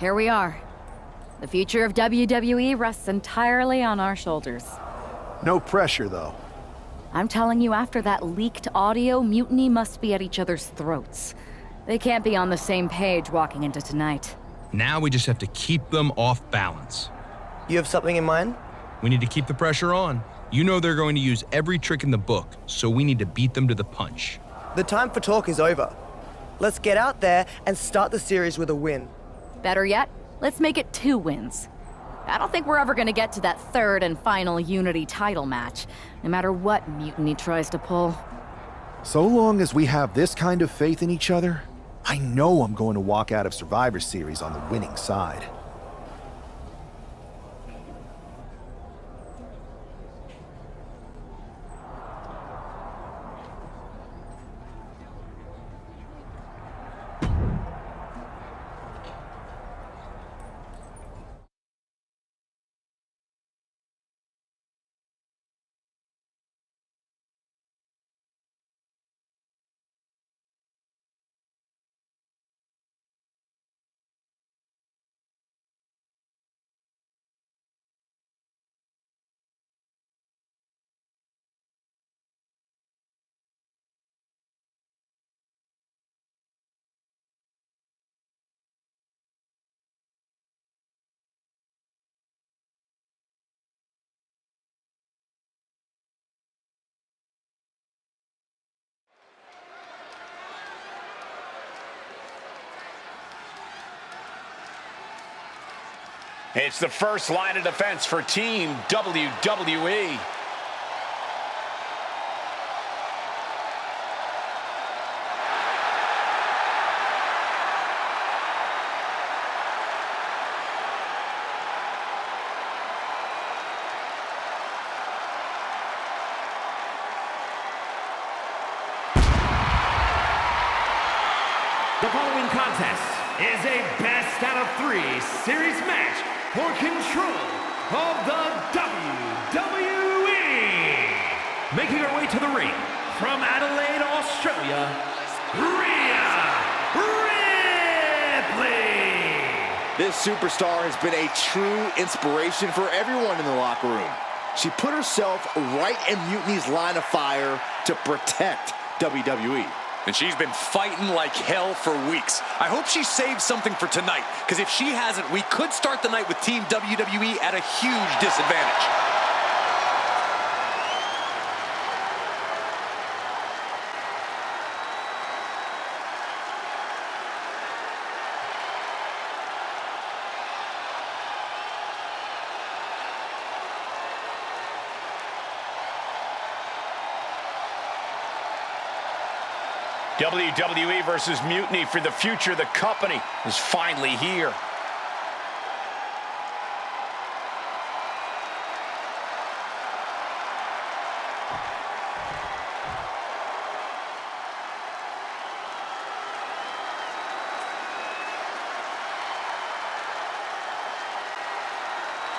here we are. The future of WWE rests entirely on our shoulders. No pressure, though. I'm telling you, after that leaked audio, Mutiny must be at each other's throats. They can't be on the same page walking into tonight. Now we just have to keep them off balance. You have something in mind? We need to keep the pressure on. You know they're going to use every trick in the book, so we need to beat them to the punch. The time for talk is over. Let's get out there and start the series with a win. Better yet, let's make it 2 wins. I don't think we're ever gonna get to that third and final Unity title match, no matter what Mutiny tries to pull. So long as we have this kind of faith in each other, I know I'm going to walk out of Survivor Series on the winning side. It's the first line of defense for Team WWE. The following contest is a best out of 3 series match for control of the WWE. Making her way to the ring from Adelaide, Australia, Rhea Ripley. This superstar has been a true inspiration for everyone in the locker room. She put herself right in Mutiny's line of fire to protect WWE. And she's been fighting like hell for weeks. I hope she saved something for tonight, because if she hasn't, we could start the night with Team WWE at a huge disadvantage. WWE versus Mutiny for the future of the company is finally here.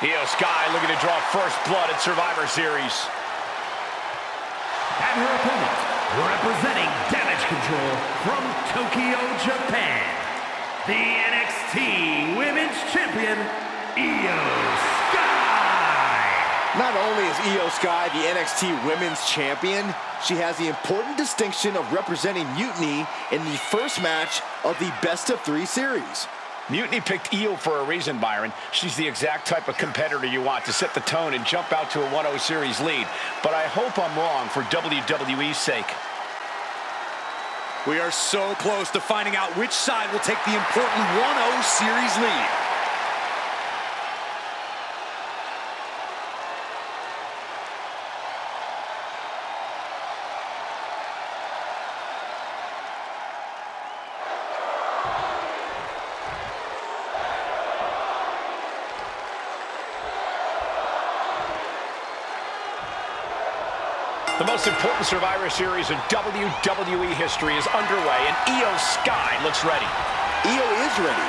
Io Sky looking to draw first blood at Survivor Series. And her opponent, representing Damage Control from Tokyo, Japan, the NXT Women's Champion, Io Sky. Not only is Io Sky the NXT Women's Champion, she has the important distinction of representing Mutiny in the first match of the Best of 3 series. Mutiny picked Io for a reason, Byron. She's the exact type of competitor you want to set the tone and jump out to a 1-0 series lead. But I hope I'm wrong for WWE's sake. We are so close to finding out which side will take the important 1-0 series lead. The most important Survivor Series in WWE history is underway, and Io Sky looks ready. Io is ready,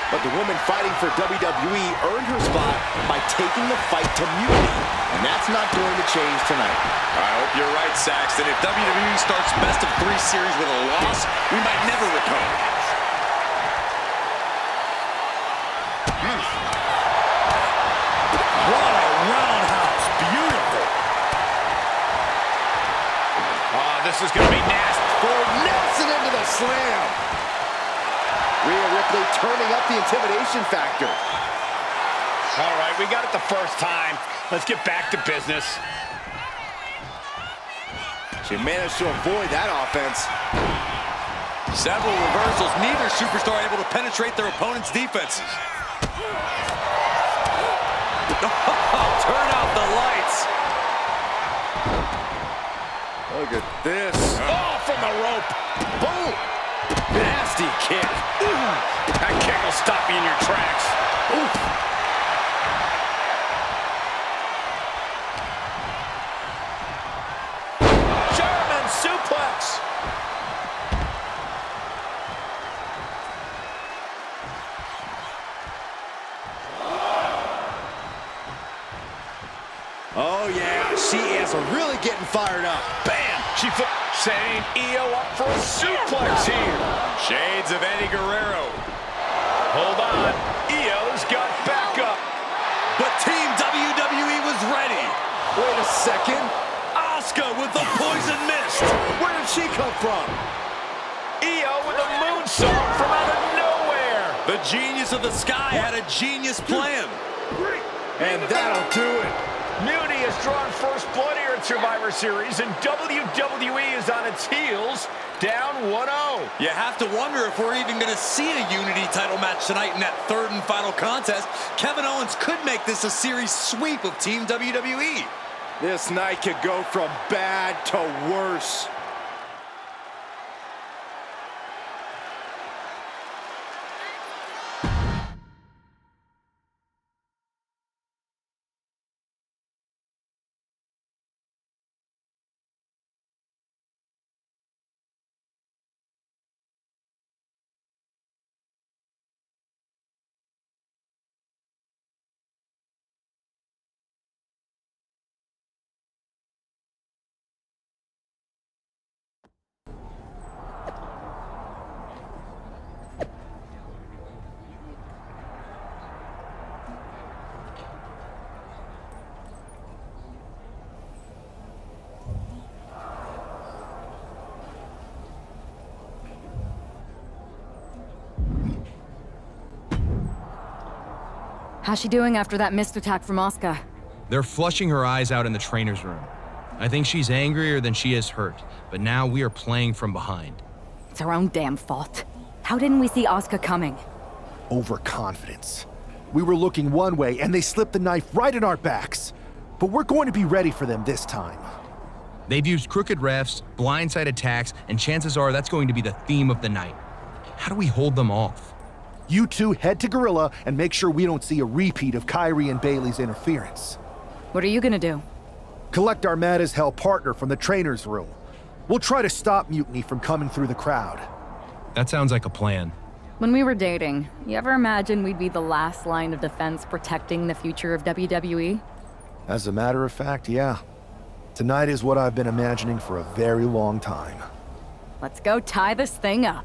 but the woman fighting for WWE earned her spot by taking the fight to Mutiny, and that's not going to change tonight. I hope you're right, Saxton. If WWE starts Best of 3 series with a loss, we might never recover. this is going to be nasty. For Nelson into the slam. Rhea Ripley turning up the intimidation factor. All right, we got it the first time. Let's get back to business. She managed to avoid that offense. Several reversals. Neither superstar able to penetrate their opponent's defenses. Turn out the lights. Look at this. Oh, from the rope. Boom. Nasty kick. That kick will stop you in your tracks. German suplex. Oh, yeah. She is really getting fired up. Bam! She setting Io up for a suplex here. Shades of Eddie Guerrero. Hold on. Io's got backup. But Team WWE was ready. Wait a second. Asuka with the poison mist. Where did she come from? Io with a moonsault from out of nowhere. The genius of the sky had a genius plan. And that'll do it. Mutiny has drawn first blood here at Survivor Series, and WWE is on its heels, down 1-0. You have to wonder if we're even going to see a Unity title match tonight in that third and final contest. Kevin Owens could make this a series sweep of Team WWE. This night could go from bad to worse. How's she doing after that missed attack from Asuka? They're flushing her eyes out in the trainer's room. I think she's angrier than she is hurt, but now we are playing from behind. It's our own damn fault. How didn't we see Asuka coming? Overconfidence. We were looking one way and they slipped the knife right in our backs. But we're going to be ready for them this time. They've used crooked refs, blindside attacks, and chances are that's going to be the theme of the night. How do we hold them off? You two head to Gorilla and make sure we don't see a repeat of Kyrie and Bailey's interference. What are you gonna do? Collect our mad as hell partner from the trainer's room. We'll try to stop Mutiny from coming through the crowd. That sounds like a plan. When we were dating, you ever imagine we'd be the last line of defense protecting the future of WWE? As a matter of fact, yeah. Tonight is what I've been imagining for a very long time. Let's go tie this thing up.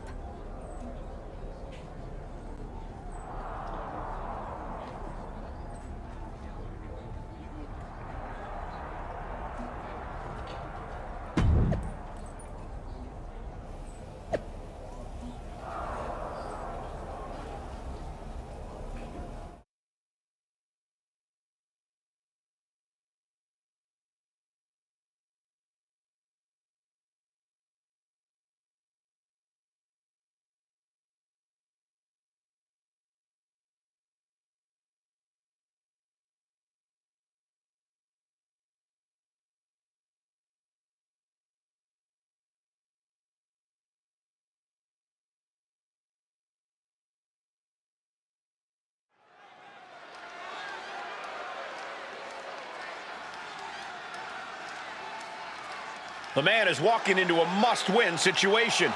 The man is walking into a must-win situation.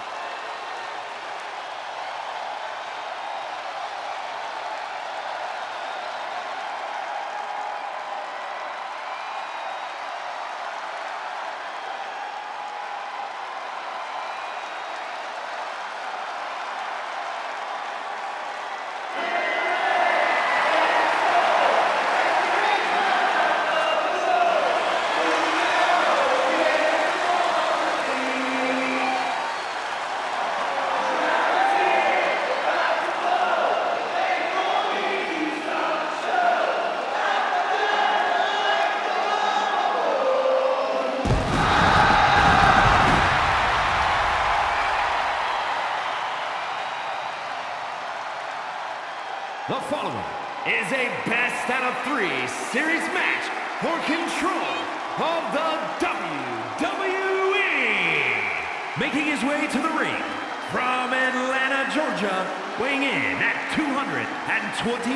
Making his way to the ring from Atlanta, Georgia, weighing in at 220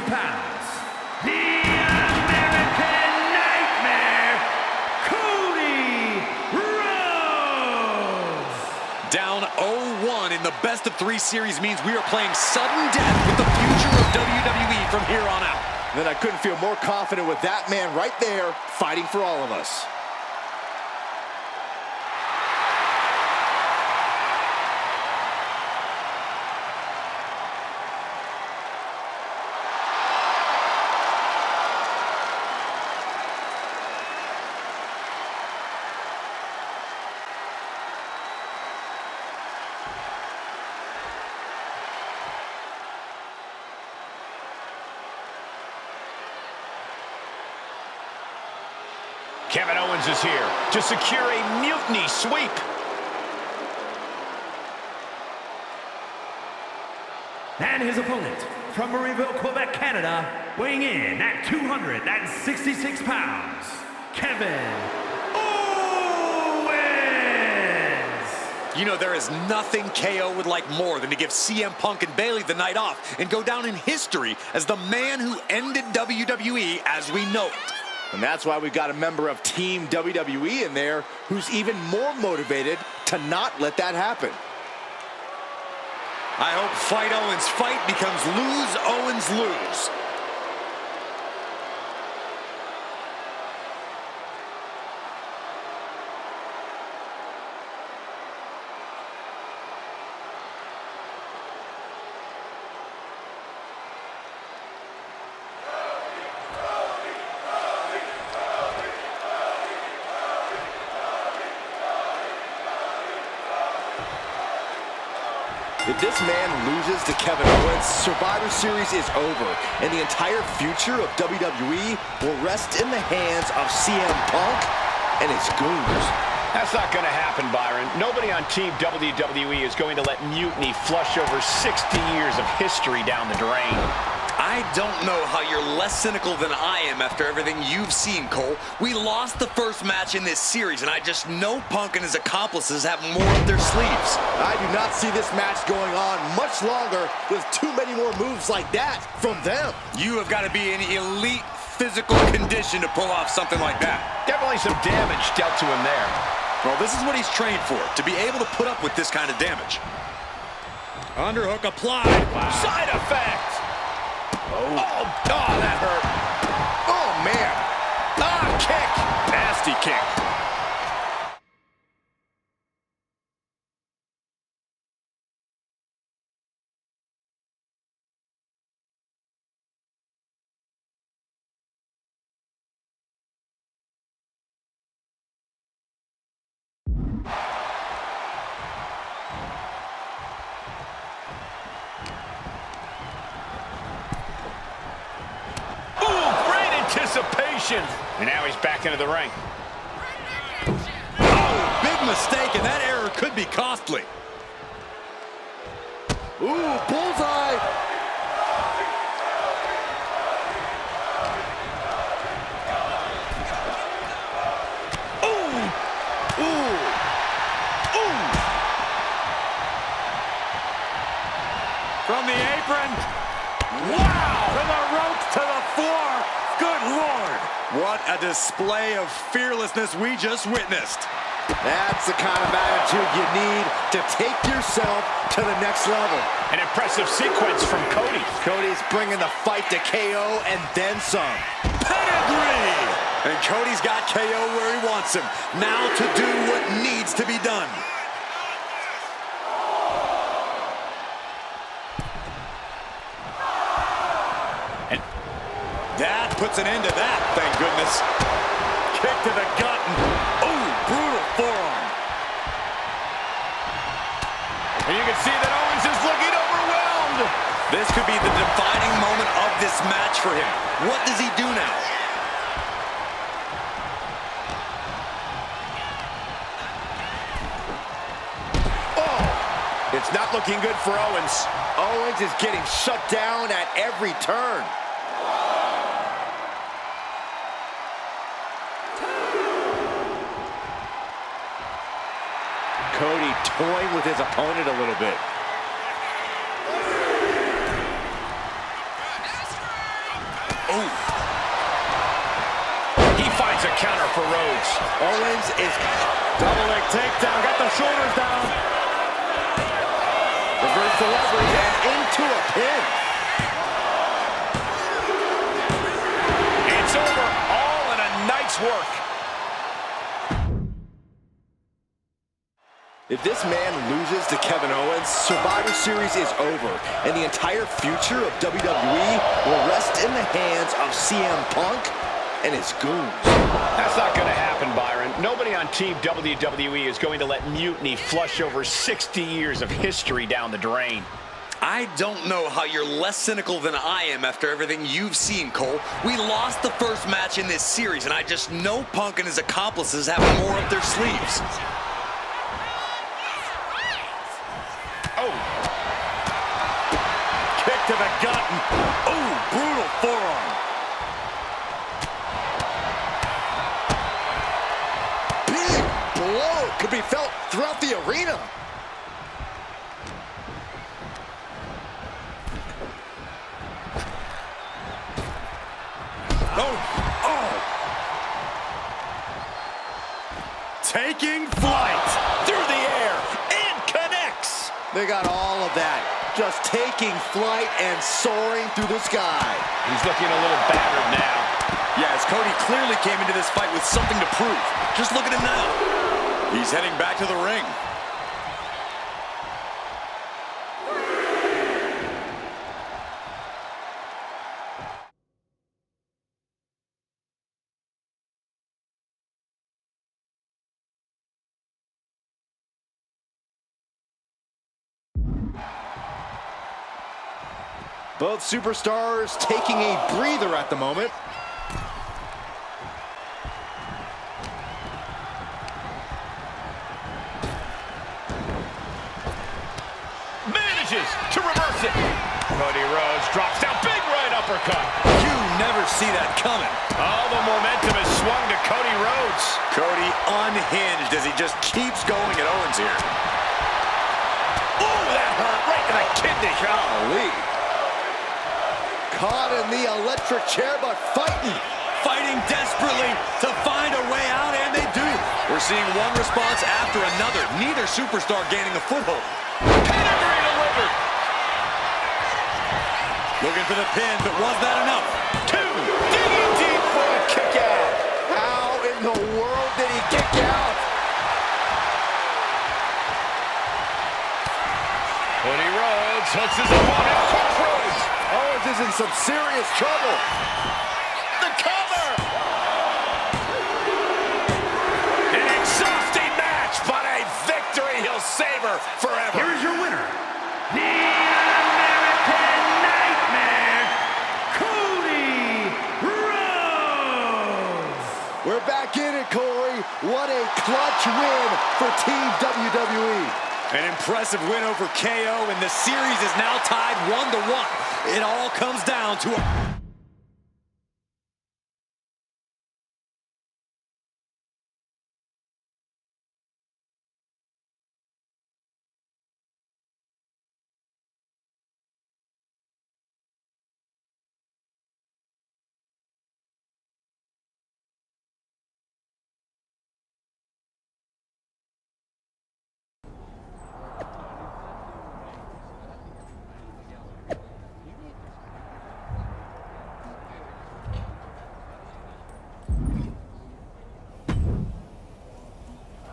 pounds, the American Nightmare, Cody Rhodes! Down 0-1 in the best-of-3 series means we are playing sudden death with the future of WWE from here on out. Then I couldn't feel more confident with that man right there, fighting for all of us. Kevin Owens is here to secure a mutiny sweep. And his opponent from Marieville, Quebec, Canada, weighing in at 266 pounds, Kevin Owens! You know, there is nothing KO would like more than to give CM Punk and Bayley the night off and go down in history as the man who ended WWE as we know it. And that's why we've got a member of Team WWE in there who's even more motivated to not let that happen. I hope Fight Owens fight becomes Lose Owens lose. If this man loses to Kevin Owens, Survivor Series is over, and the entire future of WWE will rest in the hands of CM Punk and his goons. That's not going to happen, Byron. Nobody on Team WWE is going to let mutiny flush over 60 years of history down the drain. I don't know how you're less cynical than I am after everything you've seen, Cole. We lost the first match in this series, and I just know Punk and his accomplices have more up their sleeves. I do not see this match going on much longer with too many more moves like that from them. You have got to be in elite physical condition to pull off something like that. Definitely some damage dealt to him there. Well, this is what he's trained for, to be able to put up with this kind of damage. Underhook applied. Wow. Side effect. Oh, that hurt. Oh, man. Kick. Nasty kick. Anticipation. And now he's back into the ring. Oh, big mistake, and that error could be costly. Ooh, bullseye. Ooh. Ooh. Ooh. From the apron. Wow. From the ropes to the floor. Good Lord! What a display of fearlessness we just witnessed. That's the kind of attitude you need to take yourself to the next level. An impressive sequence from Cody. Cody's bringing the fight to KO and then some. Pedigree! And Cody's got KO where he wants him. Now to do what needs to be done. That puts an end to that, thank goodness. Kick to the gut. Oh, brutal forearm. And you can see that Owens is looking overwhelmed. This could be the defining moment of this match for him. What does he do now? Oh, it's not looking good for Owens. Owens is getting shut down at every turn. Cody toying with his opponent a little bit. Ooh. He finds a counter for Rhodes. Owens is Double leg takedown, got the shoulders down. reverse the leverage and into a pin. It's over, all in a night's work. If this man loses to Kevin Owens, Survivor Series is over, and the entire future of WWE will rest in the hands of CM Punk and his goons. That's not going to happen, Byron. Nobody on Team WWE is going to let Mutiny flush over 60 years of history down the drain. I don't know how you're less cynical than I am after everything you've seen, Cole. We lost the first match in this series, and I just know Punk and his accomplices have more up their sleeves. Oh. Kick to the gut. Oh, brutal forearm. Big blow could be felt throughout the arena. Taking flight Through the air and connects. They got all of that, just taking flight and soaring through the sky. He's looking a little battered now. Yes, Cody clearly came into this fight with something to prove. Just look at him now. He's heading back to the ring. Both superstars taking a breather at the moment. Manages to reverse it. Cody Rhodes drops down, big right uppercut. You never see that coming. All the momentum is swung to Cody Rhodes. Cody unhinged as he just keeps going at Owens here. Ooh, that hurt right to the kidney. Golly. Caught in the electric chair, but fighting. Fighting desperately to find a way out, and they do. We're seeing one response after another. Neither superstar gaining a foothold. Pedigree delivered. Looking for the pin, but was that enough? Two. Digging deep for a kick out. How in the world did he kick out? Cody Rhodes hooks his opponent. Crossroads. Owens is in some serious trouble. The cover. An exhausting match, but a victory he'll savor forever. Here is your winner, the American Nightmare, Cody Rhodes. We're back in it, Corey. What a clutch win for Team WWE. An impressive win over KO, and the series is now tied 1-1. It all comes down to a...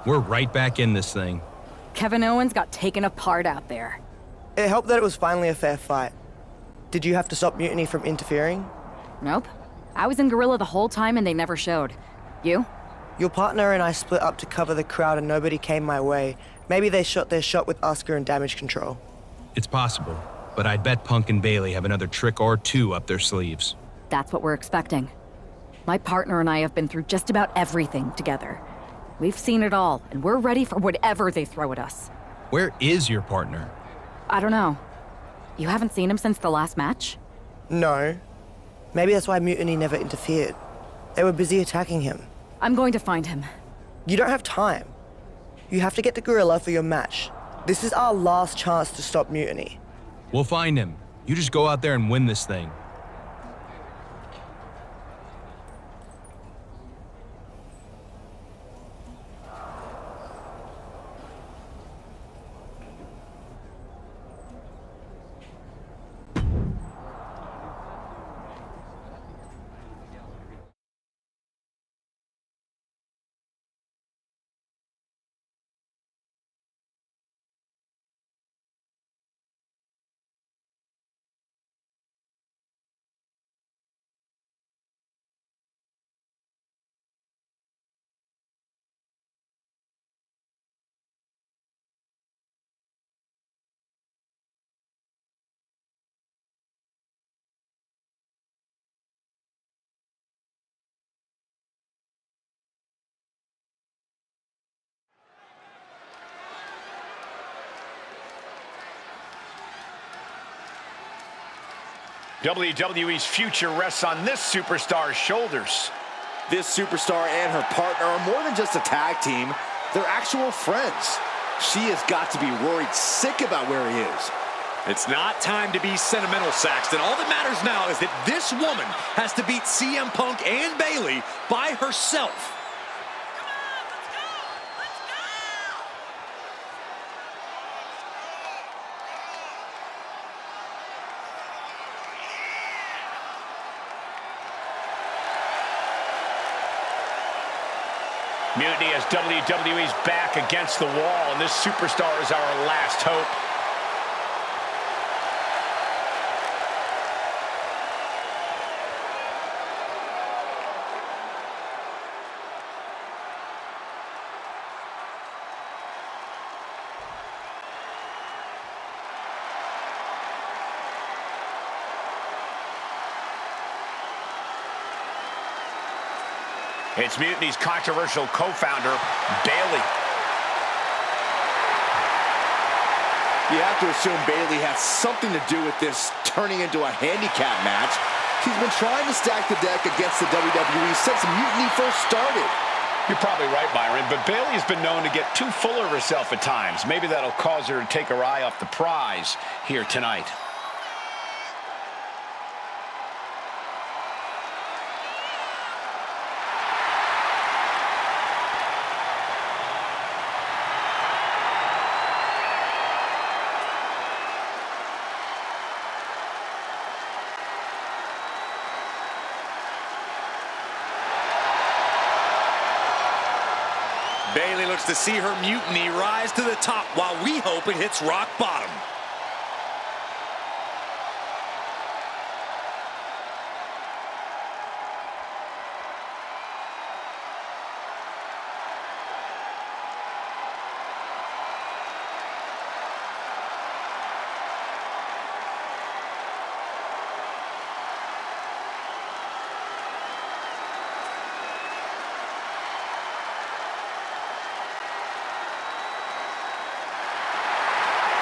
We're right back in this thing. Kevin Owens got taken apart out there. It helped that it was finally a fair fight. Did you have to stop Mutiny from interfering? Nope. I was in Gorilla the whole time and they never showed. You? Your partner and I split up to cover the crowd and nobody came my way. Maybe they shot their shot with Asuka and Damage Control. It's possible, but I'd bet Punk and Bayley have another trick or two up their sleeves. That's what we're expecting. My partner and I have been through just about everything together. We've seen it all, and we're ready for whatever they throw at us. Where is your partner? I don't know. You haven't seen him since the last match? No. Maybe that's why Mutiny never interfered. They were busy attacking him. I'm going to find him. You don't have time. You have to get the gorilla for your match. This is our last chance to stop Mutiny. We'll find him. You just go out there and win this thing. WWE's future rests on this superstar's shoulders. This superstar and her partner are more than just a tag team. They're actual friends. She has got to be worried sick about where he is. It's not time to be sentimental, Saxton. All that matters now is that this woman has to beat CM Punk and Bayley by herself. Mutiny as WWE's back against the wall, and this superstar is our last hope. It's Mutiny's controversial co-founder, Bayley. You have to assume Bayley has something to do with this turning into a handicap match. She's been trying to stack the deck against the WWE since Mutiny first started. You're probably right, Byron, but Bayley has been known to get too full of herself at times. Maybe that'll cause her to take her eye off the prize here tonight. Bayley looks to see her Mutiny rise to the top while we hope it hits rock bottom.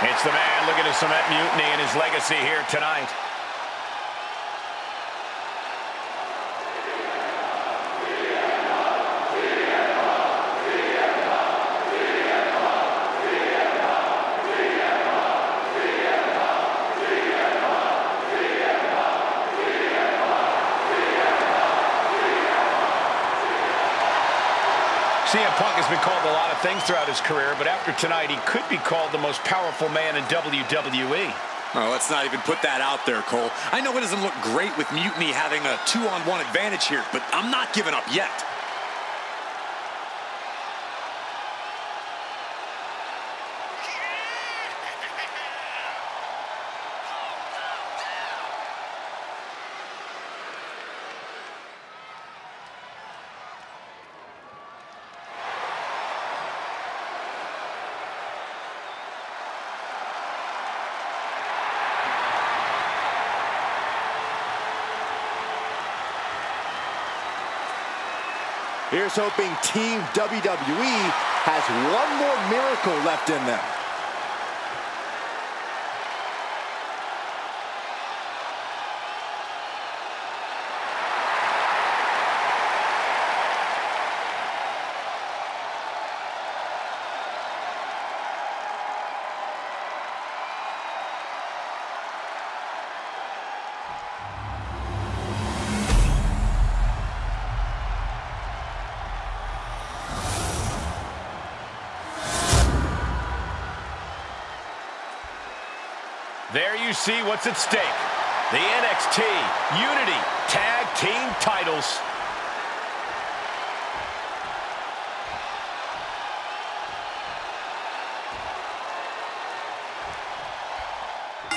It's the man looking to cement Mutiny and his legacy here tonight. CM Punk has been called a lot of things throughout his career, but after tonight, he could be called the most powerful man in WWE. Oh, let's not even put that out there, Cole. I know it doesn't look great with Mutiny having a 2-on-1 advantage here, but I'm not giving up yet. Here's hoping Team WWE has one more miracle left in them. There you see what's at stake. The NXT Unity Tag Team titles.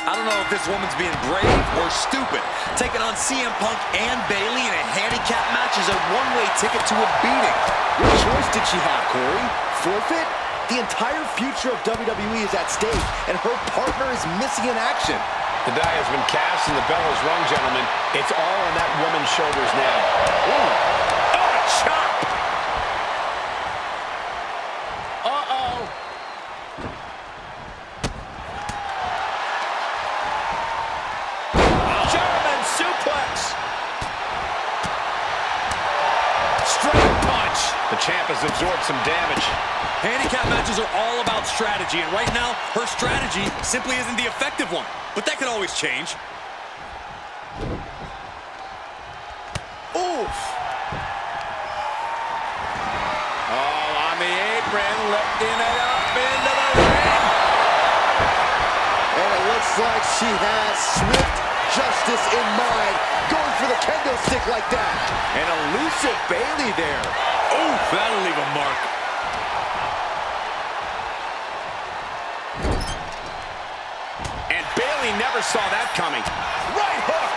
I don't know if this woman's being brave or stupid. Taking on CM Punk and Bayley in a handicap match is a one-way ticket to a beating. What choice did she have, Corey? Forfeit? The entire future of WWE is at stake, and her partner is missing in action. The die has been cast and the bell is rung, gentlemen. It's all on that woman's shoulders now. Ooh. Oh, a chop! Uh-oh. German suplex. Straight punch. The champ has absorbed some damage. Handicap matches are all about strategy, and right now, her strategy simply isn't the effective one. But that could always change. Oof! Oh, on the apron, lifting it up into the ring. And it looks like she has swift justice in mind, going for the kendo stick like that. An elusive Bayley there. Oof, that'll leave a mark. And Bayley never saw that coming. Right hook.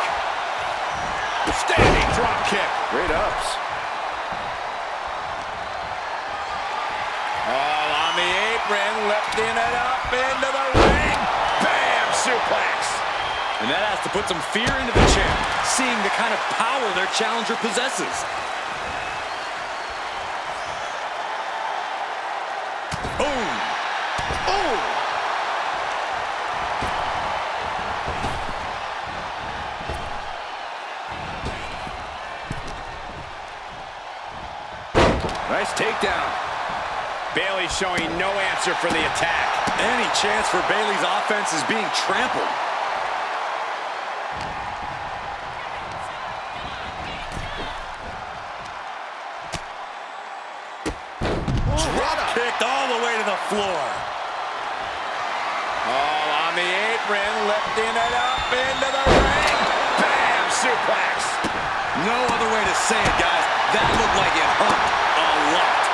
Standing drop kick. Great ups. All on the apron, lifting it up into the ring. Bam! Suplex. And that has to put some fear into the champ, seeing the kind of power their challenger possesses. Boom! Oh! Nice takedown. Bayley showing no answer for the attack. Any chance for Bayley's offense is being trampled. Drop kicked all the way to the floor. All on the apron, lifting it up into the ring. Bam! Suplex. No other way to say it, guys. That looked like it hurt a lot.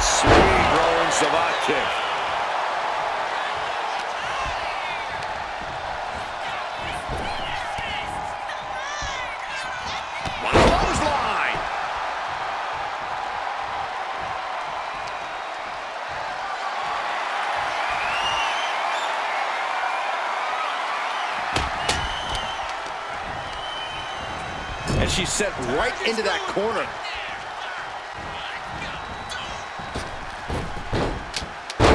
Sweet rolling savate kick. Clothesline. And she's set right into that corner.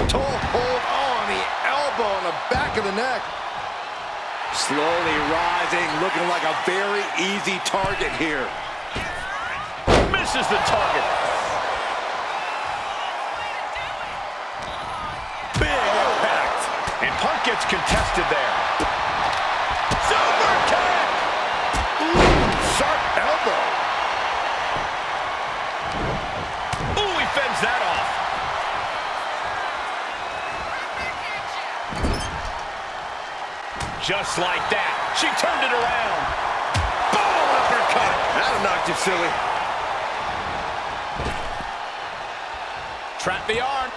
Toe hold on the elbow on the back of the neck. Slowly rising, looking like a very easy target here. Misses the target. Big impact. And Punk gets contested there. Super kick. Ooh, sharp elbow. Ooh, he fends that off. Just like that. She turned it around. Boom, uppercut. That'll knock you silly. Trap the arm.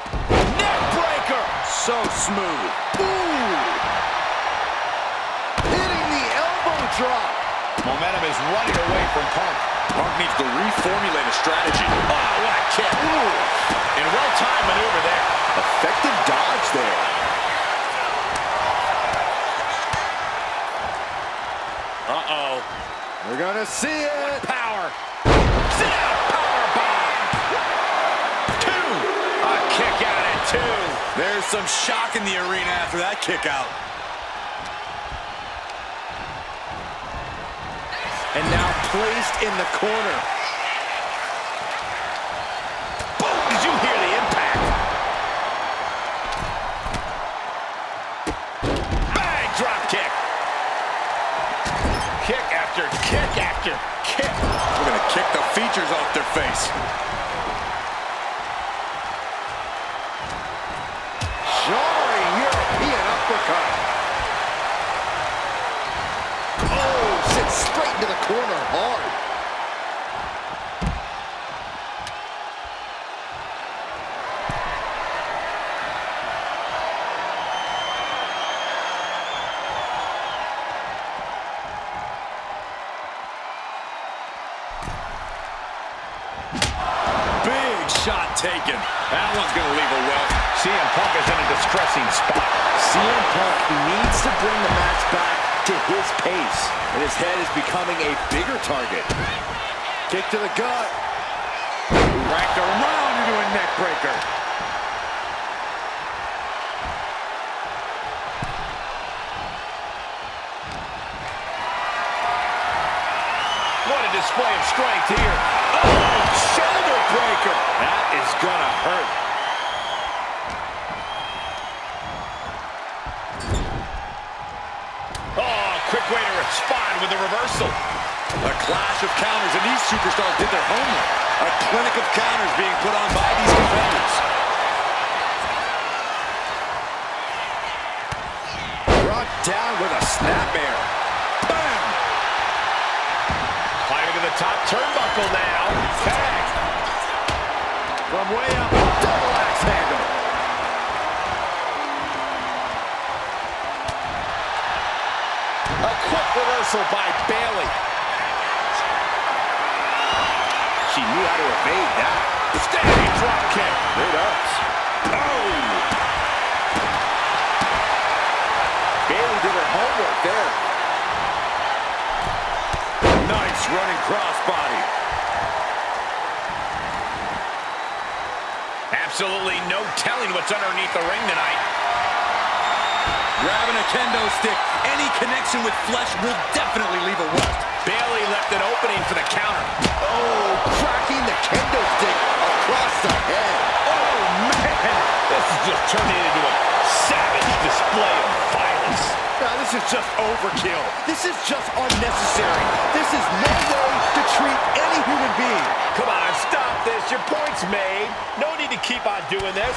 Neck breaker. So smooth. Ooh! Hitting the elbow drop. Momentum is running away from Punk. Punk needs to reformulate a strategy. Oh, what a kick. Ooh. And well-timed maneuver there. Effective dodge there. Uh-oh. We're gonna see it. Power. Sit out. Power bomb. Two. A kick out at two. There's some shock in the arena after that kick out. And now placed in the corner. Boom. Did you hear the impact? Bang. Drop kick. Kick after kick after kick. We're going to kick the features off their face. Jarring here. uppercut. Oh, sits straight into the corner hard. Shot taken. That one's going to leave a welt. CM Punk is in a distressing spot. CM Punk needs to bring the match back to his pace, and his head is becoming a bigger target. Kick to the gut. Wrapped around into a neck breaker. What a display of strength here. Oh, shoulder breaker. That is gonna hurt. Oh, quick way to respond with the reversal. A clash of counters, and these superstars did their homework. A clinic of counters being put on by these competitors. Brought down with a snapmare. Bam! Climbing to the top turnbuckle now. Tag. From way up, double axe handle. A quick reversal by Bayley. She knew how to evade that. Standing drop kick. It ups. Oh! Bayley did her homework there. Nice running crossbody. Absolutely no telling what's underneath the ring tonight. Grabbing a kendo stick. Any connection with flesh will definitely leave a welt. Bayley left an opening for the counter. Oh, cracking the kendo stick across the head. Oh, man! This is just turning into a savage display of violence. Now, this is just overkill. This is just unnecessary. This is no way to treat any human being. Come on, stop this. Your point's made. No need to keep on doing this.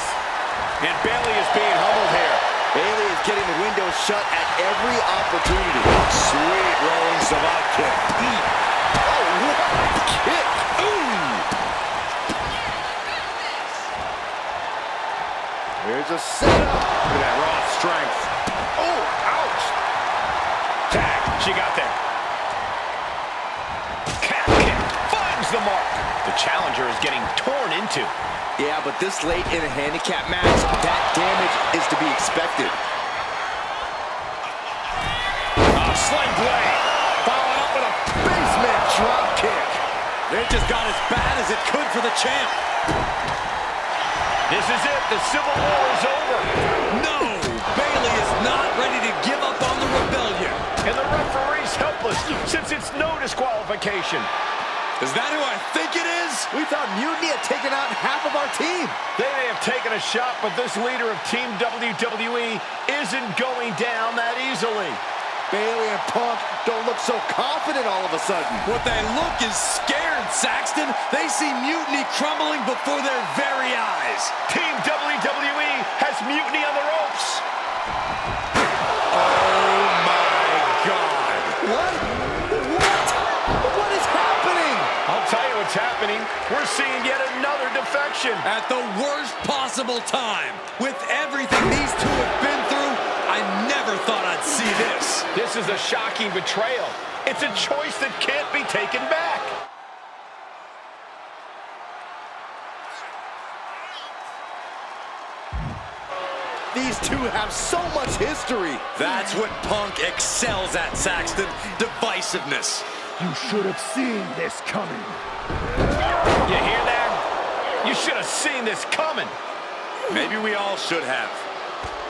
And Bayley is being humbled here. Bayley is getting the window shut at every opportunity. Sweet rolling savant kick. Oh, what a kick. Ooh. Here's a setup. Look at that raw strength. Oh, ouch. Tag. She got there. Calf kick. Finds the mark. The challenger is getting torn into. Yeah, but this late in a handicap match, that damage is to be expected. Sling blade. Followed up with a basement drop kick. It just got as bad as it could for the champ. This is it. The Civil War is over. No! Bayley is not ready to give up on the rebellion. And the referee's helpless since it's no disqualification. Is that who I think it is? We thought Mutiny had taken out half of our team. They may have taken a shot, but this leader of Team WWE isn't going down that easily. Bayley and Punk don't look so confident all of a sudden. What they look is scared, Saxton. They see Mutiny crumbling before their very eyes. Team WWE has Mutiny on the ropes. Oh, my God. What? What is happening? I'll tell you what's happening. We're seeing yet another defection. At the worst possible time. With everything these two have been through, I never thought I'd see this. This is a shocking betrayal. It's a choice that can't be taken back. These two have so much history. That's what Punk excels at, Saxton. Divisiveness. You should have seen this coming. You hear that? You should have seen this coming. Maybe we all should have.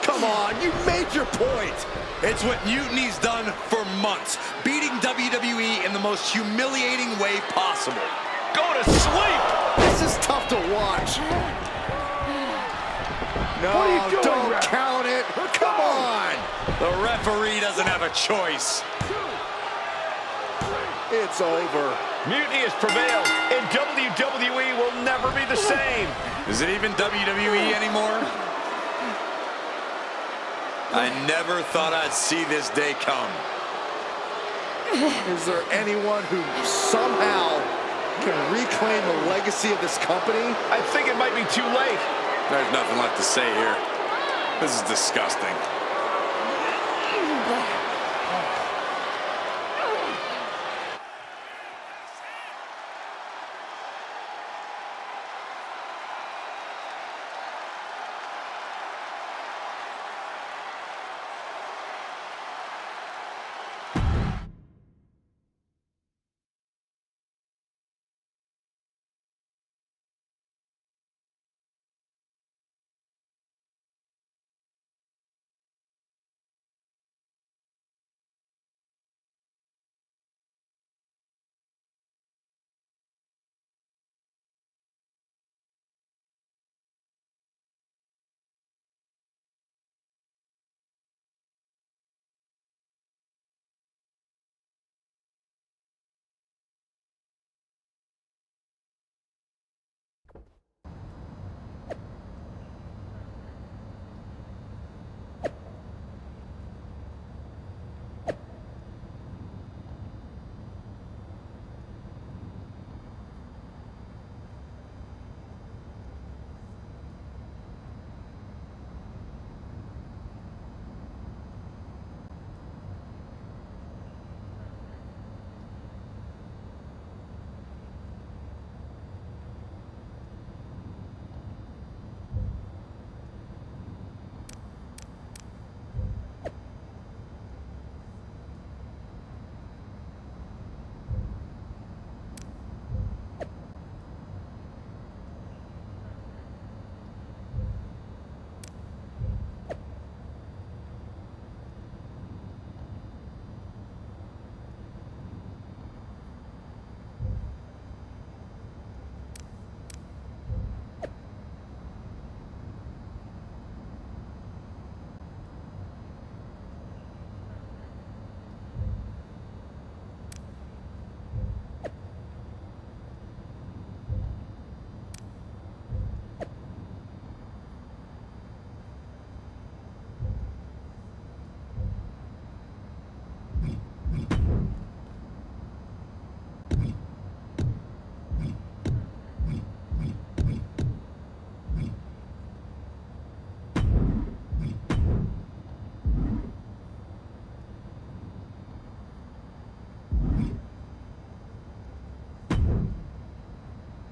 Come on, you made your point. It's what Mutiny's done for months, beating WWE in the most humiliating way possible. Go to sleep! This is tough to watch. No, What are you doing, don't ref? count it. Come on. The referee doesn't have a choice. It's over. Mutiny has prevailed, and WWE will never be the same. Is it even WWE anymore? I never thought I'd see this day come. Is there anyone who somehow can reclaim the legacy of this company? I think it might be too late. There's nothing left to say here. This is disgusting.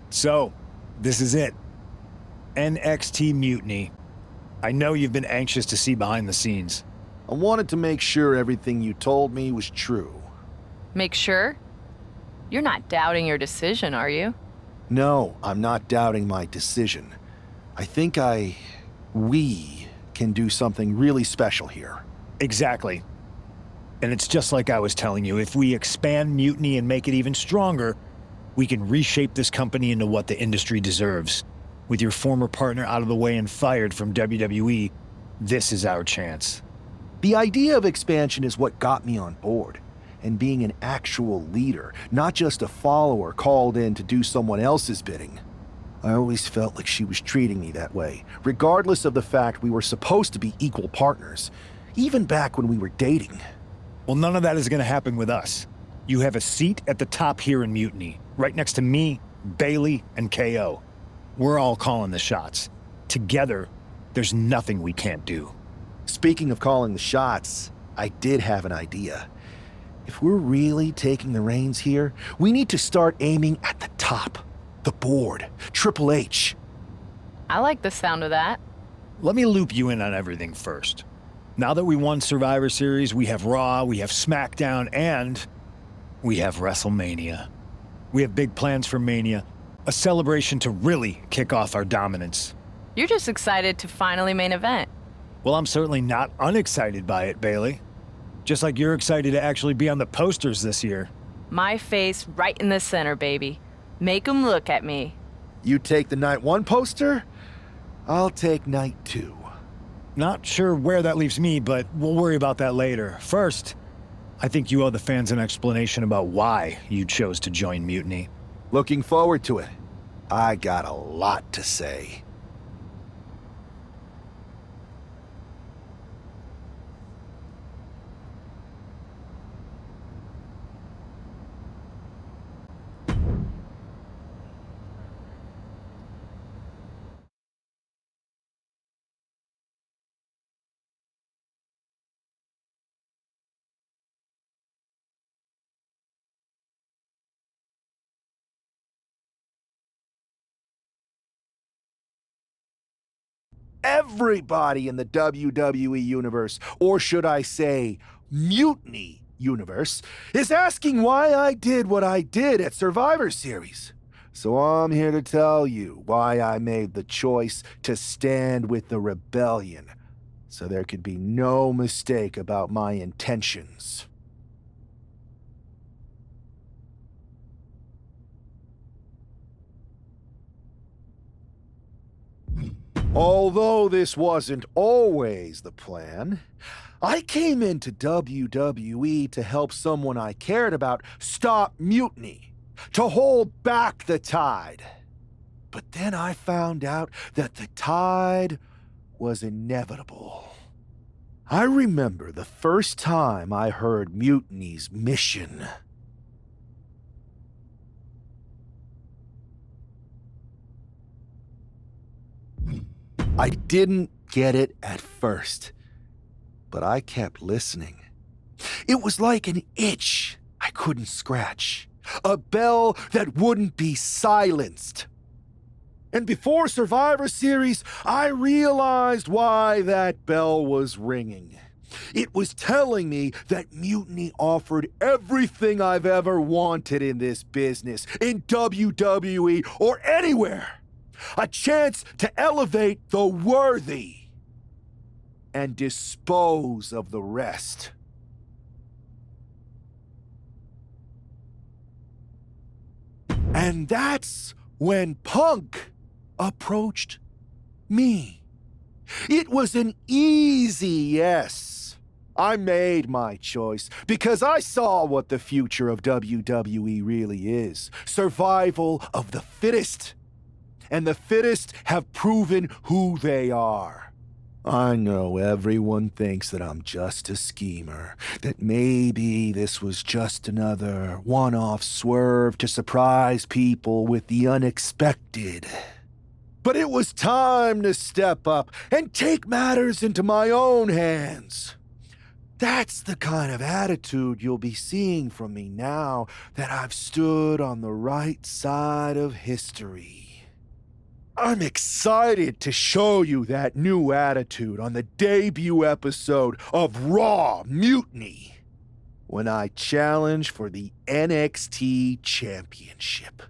So, this is it. NXT Mutiny. I know you've been anxious to see behind the scenes. I wanted to make sure everything you told me was true. Make sure? You're not doubting your decision, are you? No, I'm not doubting my decision. I think we can do something really special here. Exactly. And it's just like I was telling you, if we expand Mutiny and make it even stronger, we can reshape this company into what the industry deserves. With your former partner out of the way and fired from WWE, this is our chance. The idea of expansion is what got me on board. And being an actual leader, not just a follower called in to do someone else's bidding. I always felt like she was treating me that way, regardless of the fact we were supposed to be equal partners, even back when we were dating. Well, none of that is going to happen with us. You have a seat at the top here in Mutiny, right next to me, Bailey, and KO. We're all calling the shots. Together, there's nothing we can't do. Speaking of calling the shots, I did have an idea. If we're really taking the reins here, we need to start aiming at the top. The board, Triple H. I like the sound of that. Let me loop you in on everything first. Now that we won Survivor Series, we have Raw, we have SmackDown, and we have WrestleMania. We have big plans for Mania, a celebration to really kick off our dominance. You're just excited to finally main event. Well, I'm certainly not unexcited by it, Bailey. Just like you're excited to actually be on the posters this year. My face right in the center, baby. Make 'em look at me. You take the Night 1 poster, I'll take Night 2. Not sure where that leaves me, but we'll worry about that later. First, I think you owe the fans an explanation about why you chose to join Mutiny. Looking forward to it. I got a lot to say. everybody in the WWE Universe, or should I say, Mutiny Universe, is asking why I did what I did at Survivor Series. So I'm here to tell you why I made the choice to stand with the rebellion, so there could be no mistake about my intentions. Although this wasn't always the plan, I came into WWE to help someone I cared about stop mutiny, to hold back the tide. But then I found out that the tide was inevitable. I remember the first time I heard Mutiny's mission. I didn't get it at first, but I kept listening. It was like an itch I couldn't scratch, a bell that wouldn't be silenced. And before Survivor Series, I realized why that bell was ringing. It was telling me that Mutiny offered everything I've ever wanted in this business, in WWE or anywhere. A chance to elevate the worthy and dispose of the rest. And that's when Punk approached me. It was an easy yes. I made my choice because I saw what the future of WWE really is. Survival of the fittest. And the fittest have proven who they are. I know everyone thinks that I'm just a schemer, that maybe this was just another one-off swerve to surprise people with the unexpected. But it was time to step up and take matters into my own hands. That's the kind of attitude you'll be seeing from me now that I've stood on the right side of history. I'm excited to show you that new attitude on the debut episode of Raw Mutiny, when I challenge for the NXT Championship.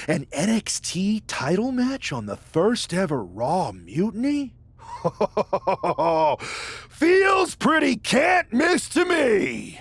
An NXT title match on the first ever Raw Mutiny? Feels pretty can't miss to me!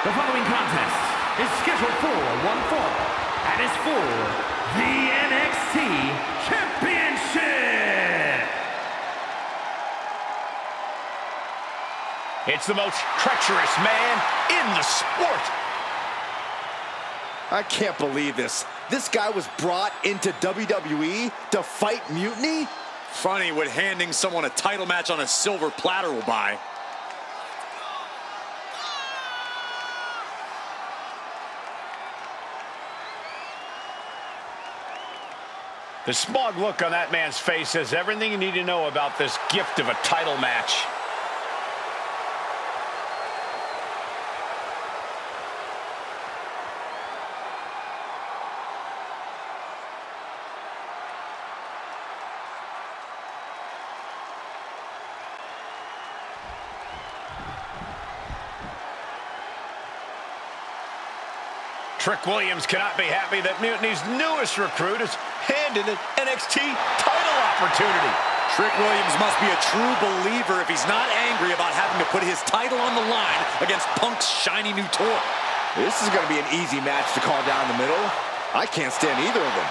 The following contest is scheduled for one fall and is for the NXT Championship. It's the most treacherous man in the sport. I can't believe this. This guy was brought into WWE to fight Mutiny? Funny what handing someone a title match on a silver platter will buy. The smug look on that man's face says everything you need to know about this gift of a title match. Trick Williams cannot be happy that Mutiny's newest recruit is handed an NXT title opportunity. Trick Williams must be a true believer if he's not angry about having to put his title on the line against Punk's shiny new toy. This is going to be an easy match to call down the middle. I can't stand either of them.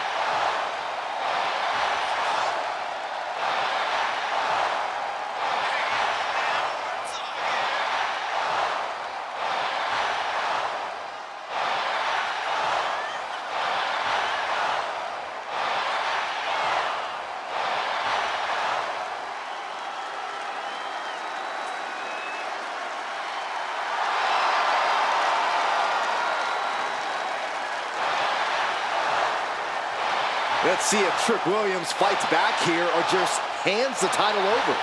Let's see if Trick Williams fights back here or just hands the title over.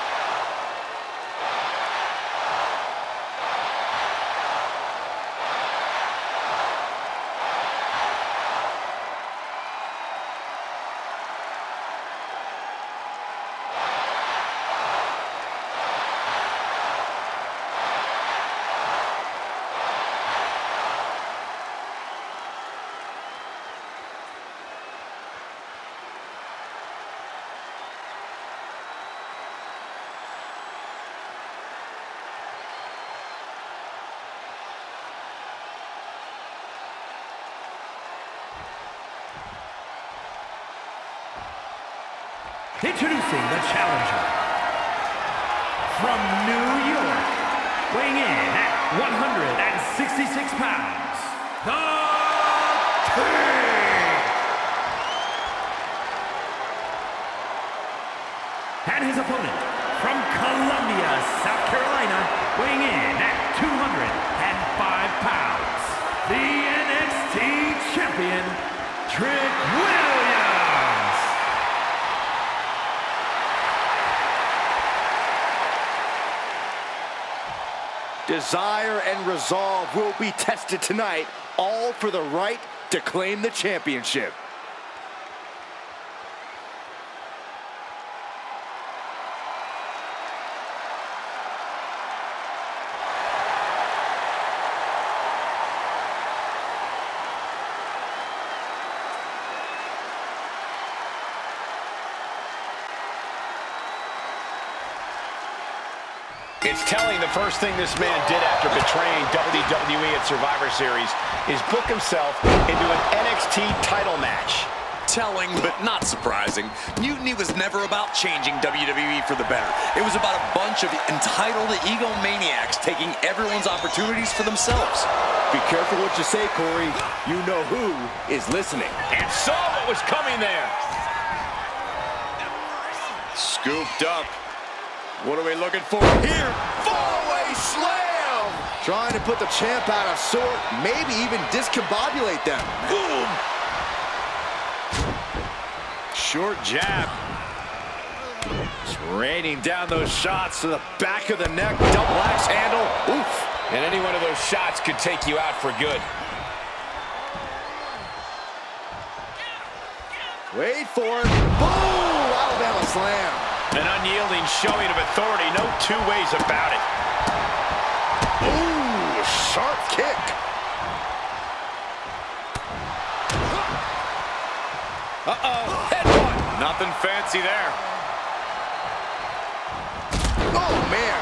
Introducing the challenger from New York, weighing in at 166 pounds, the King! And his opponent from Columbia, South Carolina, weighing in at 205 pounds, the NXT champion, Trick Williams! Desire and resolve will be tested tonight, all for the right to claim the championship. It's telling the first thing this man did after betraying WWE at Survivor Series is book himself into an NXT title match. Telling, but not surprising. Mutiny was never about changing WWE for the better. It was about a bunch of entitled egomaniacs taking everyone's opportunities for themselves. Be careful what you say, Corey. You know who is listening. And saw what was coming there. Scooped up. What are we looking for here? Fallaway slam! Trying to put the champ out of sort, maybe even discombobulate them. Boom! Short jab. Just raining down those shots to the back of the neck. Double axe handle. Oof. And any one of those shots could take you out for good. Wait for it. Boom! Alabama slam. An unyielding showing of authority, no two ways about it. Ooh, sharp kick. Uh-oh, headbutt. Nothing fancy there. Oh, man.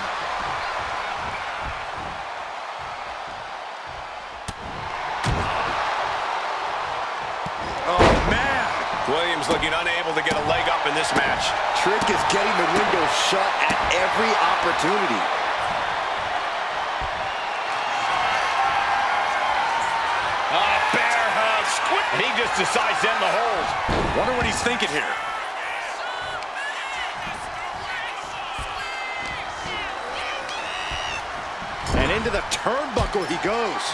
Oh, man. Williams looking unable to get a leg up in this match. Trick is getting the window shut at every opportunity. Bear hug. And he just decides to end the hold. Wonder what he's thinking here. And into the turnbuckle he goes.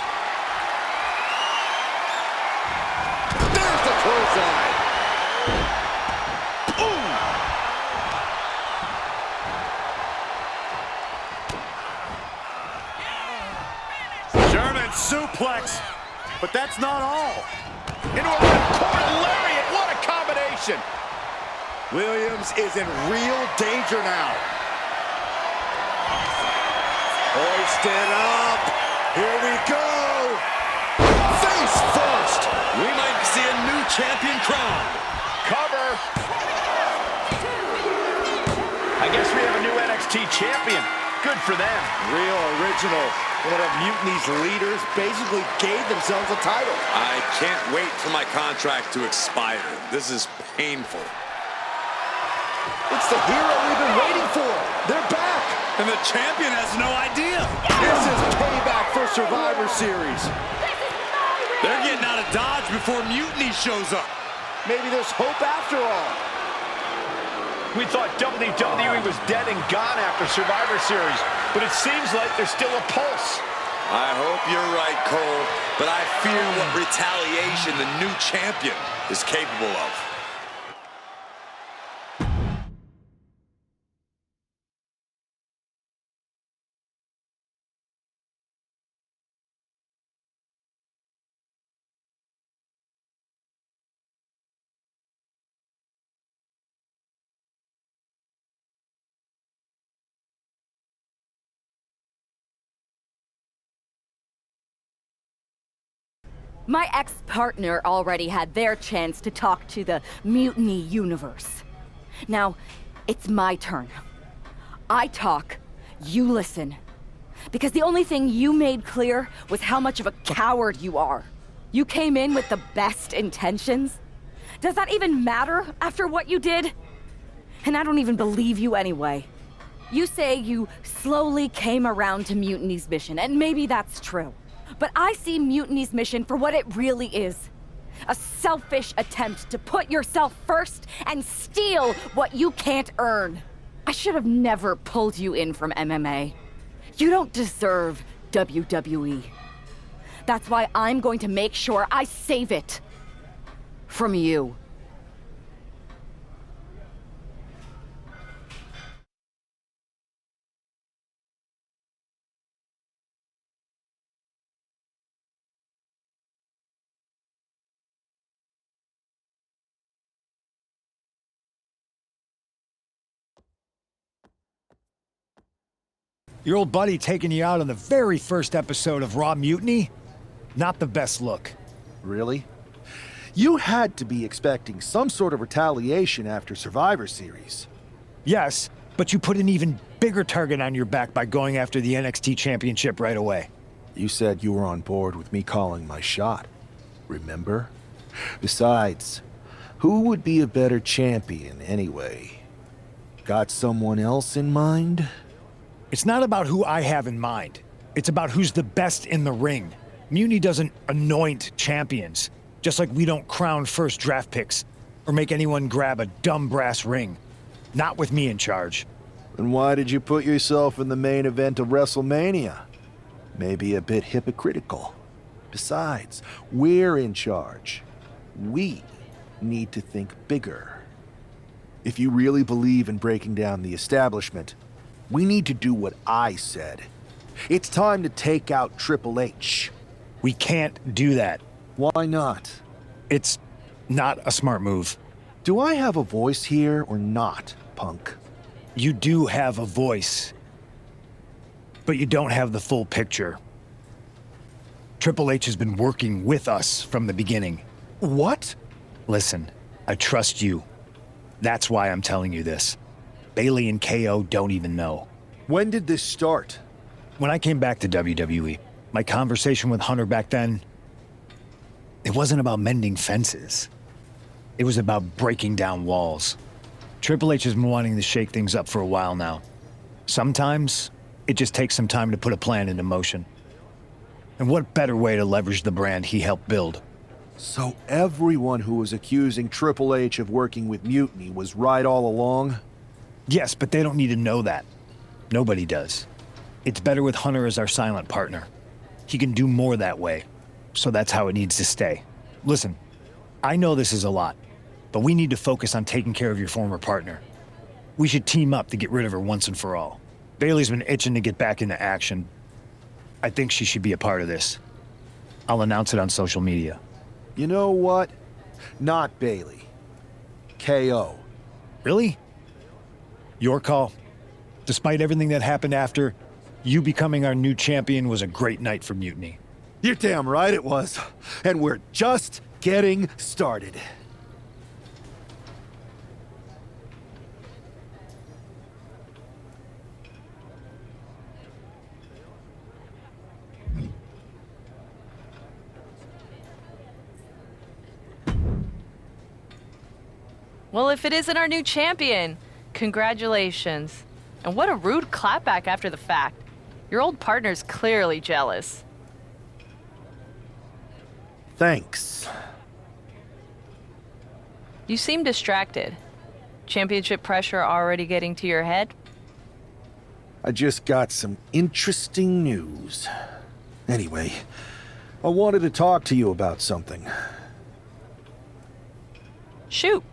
There's the clothesline. suplex. But that's not all. Into a ripcord lariat. What a combination. Williams is in real danger now. Hoisted up. Here we go. Face first. We might see a new champion crowned. Cover. I guess we have a new NXT champion. Good for them. Real original. One of Mutiny's leaders basically gave themselves a title. I can't wait for my contract to expire. This is painful. It's the hero we've been waiting for. They're back. And the champion has no idea. This is payback for Survivor Series. They're getting out of Dodge before Mutiny shows up. Maybe there's hope after all. We thought WWE was dead and gone after Survivor Series, but it seems like there's still a pulse. I hope you're right, Cole, but I fear what retaliation the new champion is capable of. My ex-partner already had their chance to talk to the Mutiny Universe. Now, it's my turn. I talk, you listen. Because the only thing you made clear was how much of a coward you are. You came in with the best intentions. Does that even matter after what you did? And I don't even believe you anyway. You say you slowly came around to Mutiny's mission, and maybe that's true. But I see Mutiny's mission for what it really is. A selfish attempt to put yourself first and steal what you can't earn. I should have never pulled you in from MMA. You don't deserve WWE. That's why I'm going to make sure I save it. From you. Your old buddy taking you out on the very first episode of Raw Mutiny? Not the best look. Really? You had to be expecting some sort of retaliation after Survivor Series. Yes, but you put an even bigger target on your back by going after the NXT Championship right away. You said you were on board with me calling my shot. Remember? Besides, who would be a better champion anyway? Got someone else in mind? It's not about who I have in mind. It's about who's the best in the ring. Mutiny doesn't anoint champions, just like we don't crown first draft picks or make anyone grab a dumb brass ring. Not with me in charge. Then why did you put yourself in the main event of WrestleMania? Maybe a bit hypocritical. Besides, we're in charge. We need to think bigger. If you really believe in breaking down the establishment, we need to do what I said. It's time to take out Triple H. We can't do that. Why not? It's not a smart move. Do I have a voice here or not, punk? You do have a voice, but you don't have the full picture. Triple H has been working with us from the beginning. What? Listen, I trust you. That's why I'm telling you this. Bailey and KO don't even know. When did this start? When I came back to WWE, my conversation with Hunter back then, it wasn't about mending fences. It was about breaking down walls. Triple H has been wanting to shake things up for a while now. Sometimes, it just takes some time to put a plan into motion. And what better way to leverage the brand he helped build? So everyone who was accusing Triple H of working with Mutiny was right all along? Yes, but they don't need to know that. Nobody does. It's better with Hunter as our silent partner. He can do more that way, so that's how it needs to stay. Listen, I know this is a lot, but we need to focus on taking care of your former partner. We should team up to get rid of her once and for all. Bailey's been itching to get back into action. I think she should be a part of this. I'll announce it on social media. You know what? Not Bailey. KO. Really? Your call. Despite everything that happened after, you becoming our new champion was a great night for Mutiny. You're damn right it was. And we're just getting started. Well, if it isn't our new champion, congratulations. And what a rude clapback after the fact. Your old partner's clearly jealous. Thanks. You seem distracted. Championship pressure already getting to your head? I just got some interesting news. Anyway, I wanted to talk to you about something. Shoot.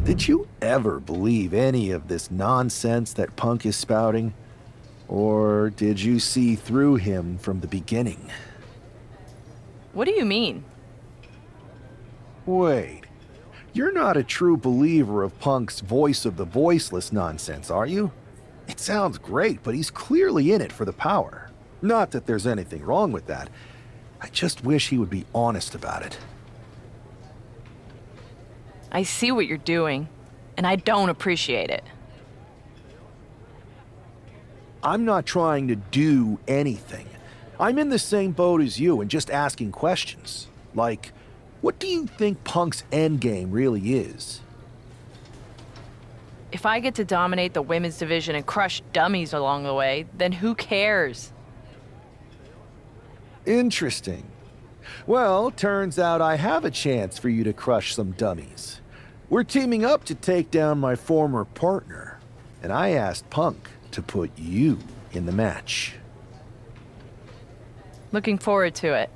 Did you ever believe any of this nonsense that Punk is spouting? Or did you see through him from the beginning? What do you mean? Wait, you're not a true believer of Punk's voice of the voiceless nonsense, are you? It sounds great, but he's clearly in it for the power. Not that there's anything wrong with that. I just wish he would be honest about it. I see what you're doing, and I don't appreciate it. I'm not trying to do anything. I'm in the same boat as you and just asking questions. Like, what do you think Punk's endgame really is? If I get to dominate the women's division and crush dummies along the way, then who cares? Interesting. Well, turns out I have a chance for you to crush some dummies. We're teaming up to take down my former partner, and I asked Punk to put you in the match. Looking forward to it.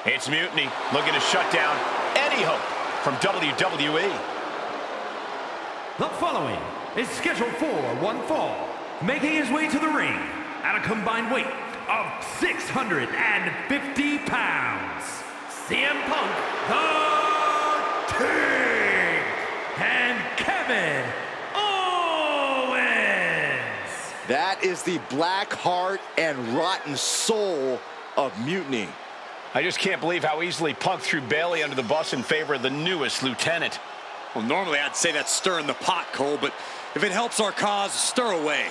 It's Mutiny looking to shut down any hope from WWE. The following is scheduled for one fall, making his way to the ring at a combined weight of 650 pounds. CM Punk, the King, and Kevin Owens. That is the black heart and rotten soul of Mutiny. I just can't believe how easily Punk threw Bailey under the bus in favor of the newest lieutenant. Well, normally I'd say that's stirring the pot, Cole, but if it helps our cause, stir away.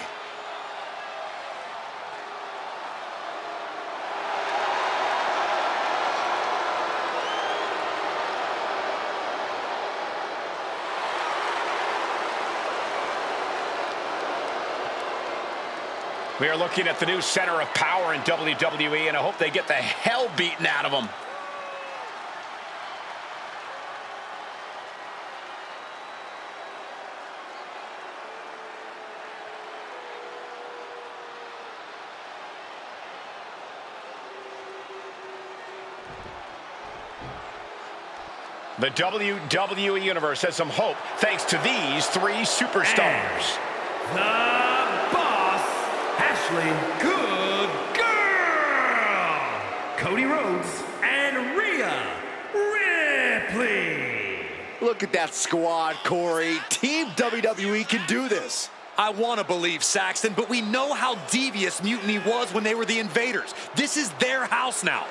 We are looking at the new center of power in WWE, and I hope they get the hell beaten out of them. The WWE Universe has some hope thanks to these three superstars. And the Boss, Ashley Good Girl, Cody Rhodes, and Rhea Ripley. Look at that squad, Corey. Team WWE can do this. I want to believe, Saxton, but we know how devious Mutiny was when they were the invaders. This is their house now.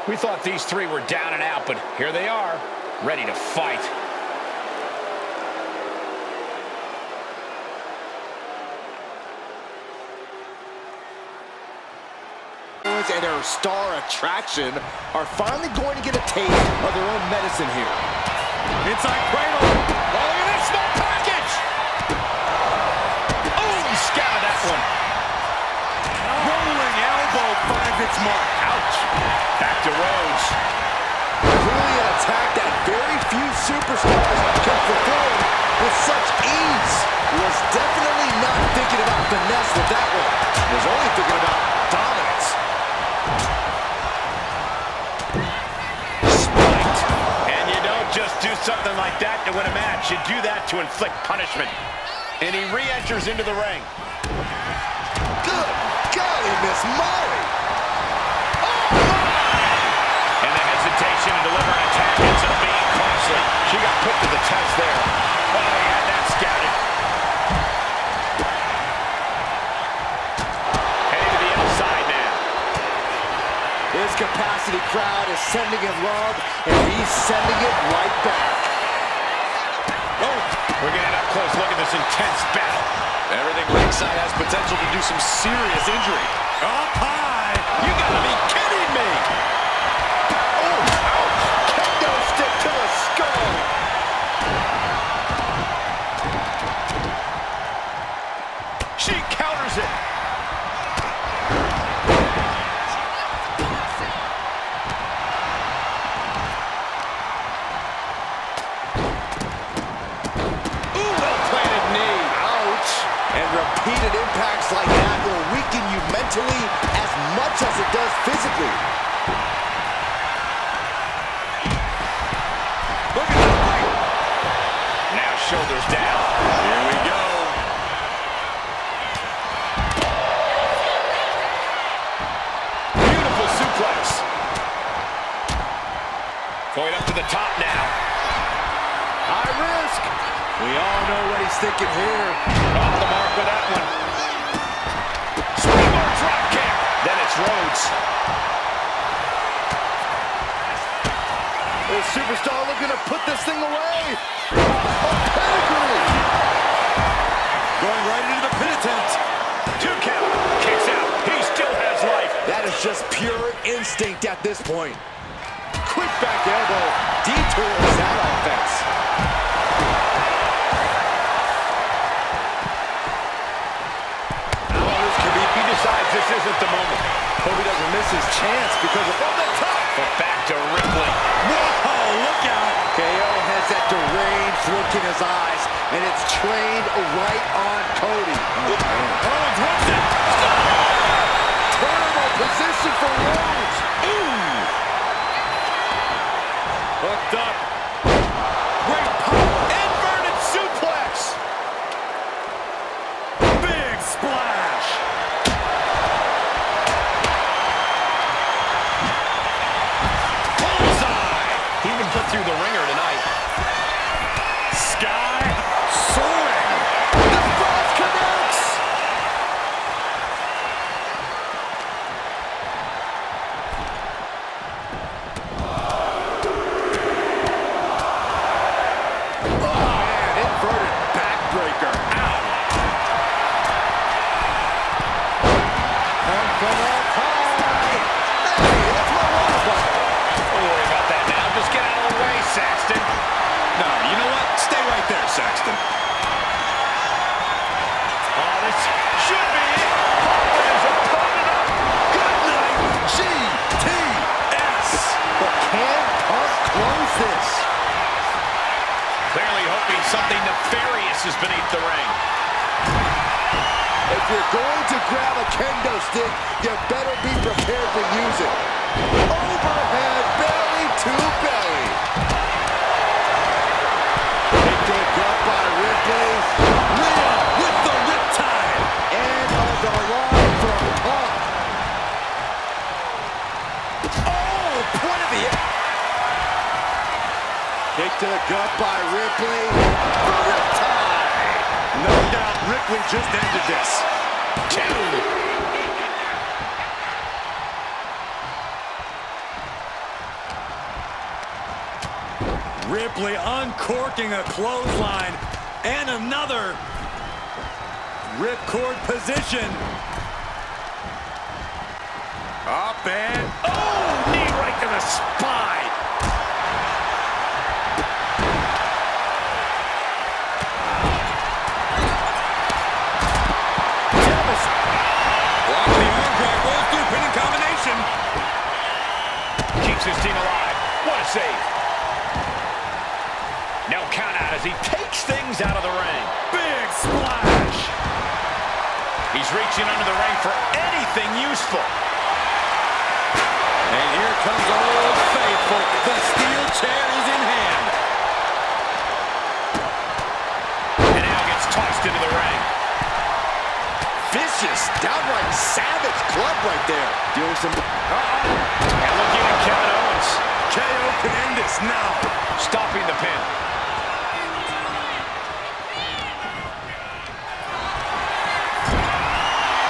We thought these three were down and out, but here they are, ready to fight. And their star attraction are finally going to get a taste of their own medicine here. Inside cradle. Oh, look at this small package! Oh, he scouted that one. Rolling elbow finds its mark. Ouch. Back to Rhodes. Clearly an attack that very few superstars can perform with such ease. Was definitely not thinking about finesse with that one. Was only thinking about dominance. Spiked. And you don't just do something like that to win a match. You do that to inflict punishment. And he re-enters into the ring. Good golly, Miss Molly. And the hesitation to deliver an attack ends up being costly. She got put to the test there. Oh, he had that scouted. Heading to the outside now. His capacity crowd is sending him love, and he's sending it right back. Oh, we're getting an up-close look at this intense battle. Everything ringside has potential to do some serious injury. Up high. You gotta be kidding me! Oh, ouch! Kendo stick to the skull. She counters it. Ooh, well-planted knee. Ouch! And repeated impacts like that will weaken you mentally as much as it does physically. Look at that right. Now shoulders down. Here we go. Beautiful suplex. Going up to the top now. High risk. We all know what he's thinking here. Off the mark with that one. Springboard drop kick. Then it's Rhodes. The superstar looking to put this thing away. A pedigree. Going right into the pin attempt. 2 count. Kicks out. He still has life. That is just pure instinct at this point. Quick back elbow detours that offense. He decides this isn't the moment. Hope he doesn't miss his chance because of the top. But back to Ripley. Whoa, look out. KO has that deranged look in his eyes, and it's trained right on Cody. Owens wins it. Terrible position for Rhodes. Hooked up. Great pop. Inverted suplex. Big splash. Bullseye. He even put through the ringer tonight. Sky soaring. The cross connects. Something nefarious is beneath the ring. If you're going to grab a kendo stick, you better be prepared to use it. Overhead belly to belly. Kick to the gut by Ripley. For the tie. No doubt Ripley just ended this. 2. Ripley uncorking a clothesline and another ripcord position. Up and oh, knee right to the spine. Block the arm drag, rolls through, pinning combination. Keeps his team alive. What a save. No count out as he takes things out of the ring. Big splash. He's reaching under the ring for anything useful. And here comes Old Faithful. The steel chair is in hand. And now gets tossed into the ring. Vicious, downright savage club right there. Doing some... And looking at Kevin Owens. KO can end this now. Stopping the pin.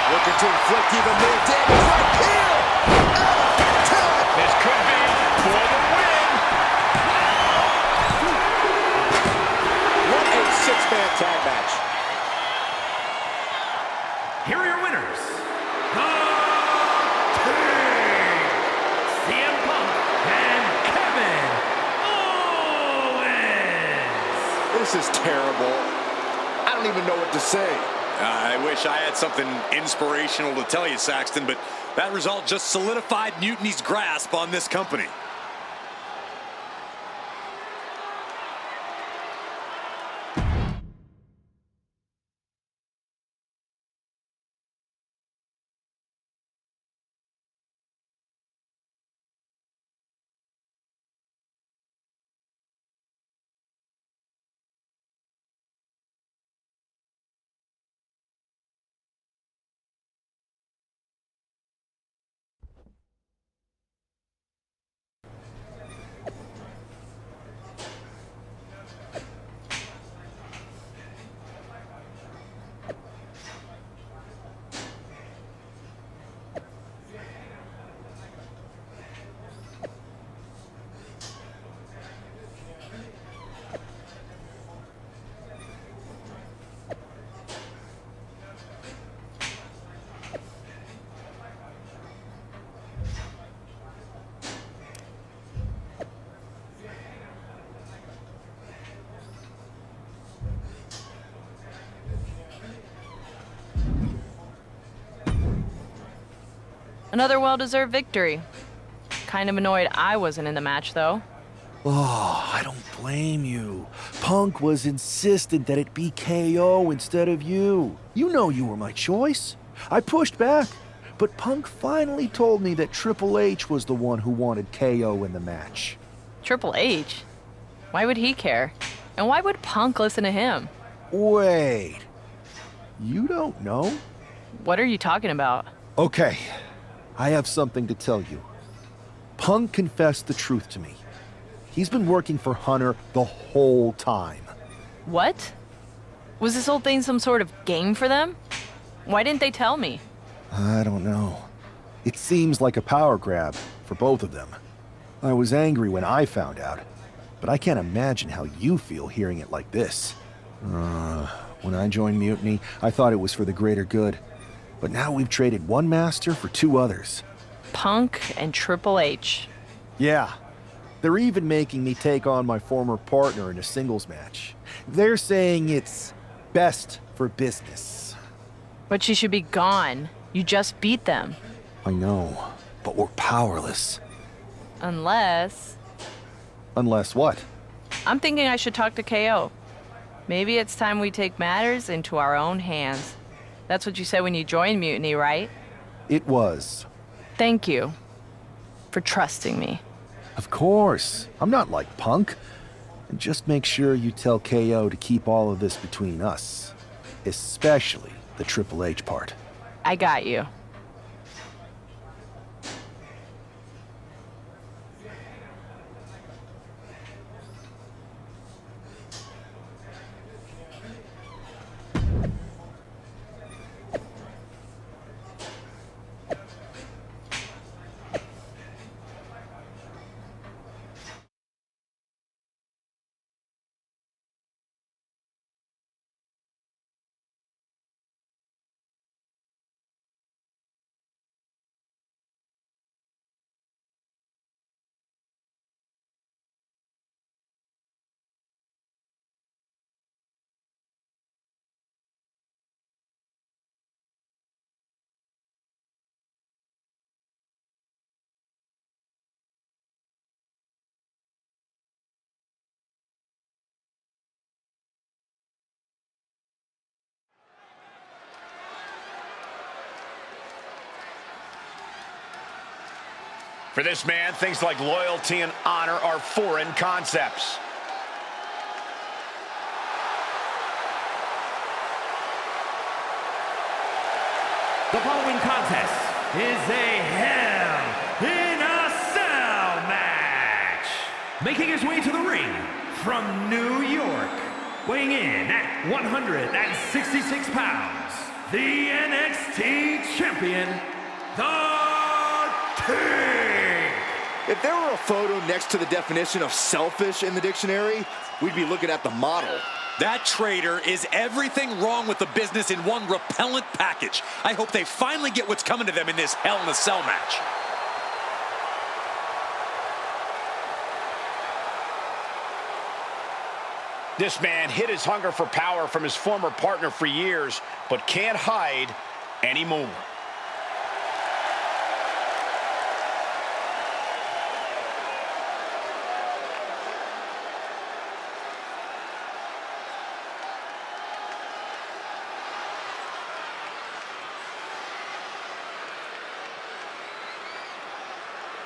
Looking to inflict even more damage right here. This could be for the win. What a six-man tag match. Here are your winners. The King, CM Punk and Kevin Owens. This is terrible. I don't even know what to say. I wish I had something inspirational to tell you, Saxton, but that result just solidified Mutiny's grasp on this company. Another well-deserved victory. Kind of annoyed I wasn't in the match, though. Oh, I don't blame you. Punk was insistent that it be KO instead of you. You know you were my choice. I pushed back, but Punk finally told me that Triple H was the one who wanted KO in the match. Triple H? Why would he care? And why would Punk listen to him? Wait. You don't know? What are you talking about? Okay, I have something to tell you. Punk confessed the truth to me. He's been working for Hunter the whole time. What? Was this whole thing some sort of game for them? Why didn't they tell me? I don't know. It seems like a power grab for both of them. I was angry when I found out, but I can't imagine how you feel hearing it like this. When I joined Mutiny, I thought it was for the greater good. But now we've traded one master for two others. Punk and Triple H. Yeah. They're even making me take on my former partner in a singles match. They're saying it's best for business. But she should be gone. You just beat them. I know, but we're powerless. Unless... Unless what? I'm thinking I should talk to KO. Maybe it's time we take matters into our own hands. That's what you said when you joined Mutiny, right? It was. Thank you for trusting me. Of course. I'm not like Punk. And just make sure you tell KO to keep all of this between us. Especially the Triple H part. I got you. For this man, things like loyalty and honor are foreign concepts. The following contest is a Hell in a Cell match. Making his way to the ring from New York, weighing in at 166 pounds, the NXT champion, The King. If there were a photo next to the definition of selfish in the dictionary, we'd be looking at the model. That traitor is everything wrong with the business in one repellent package. I hope they finally get what's coming to them in this Hell in a Cell match. This man hid his hunger for power from his former partner for years, but can't hide anymore.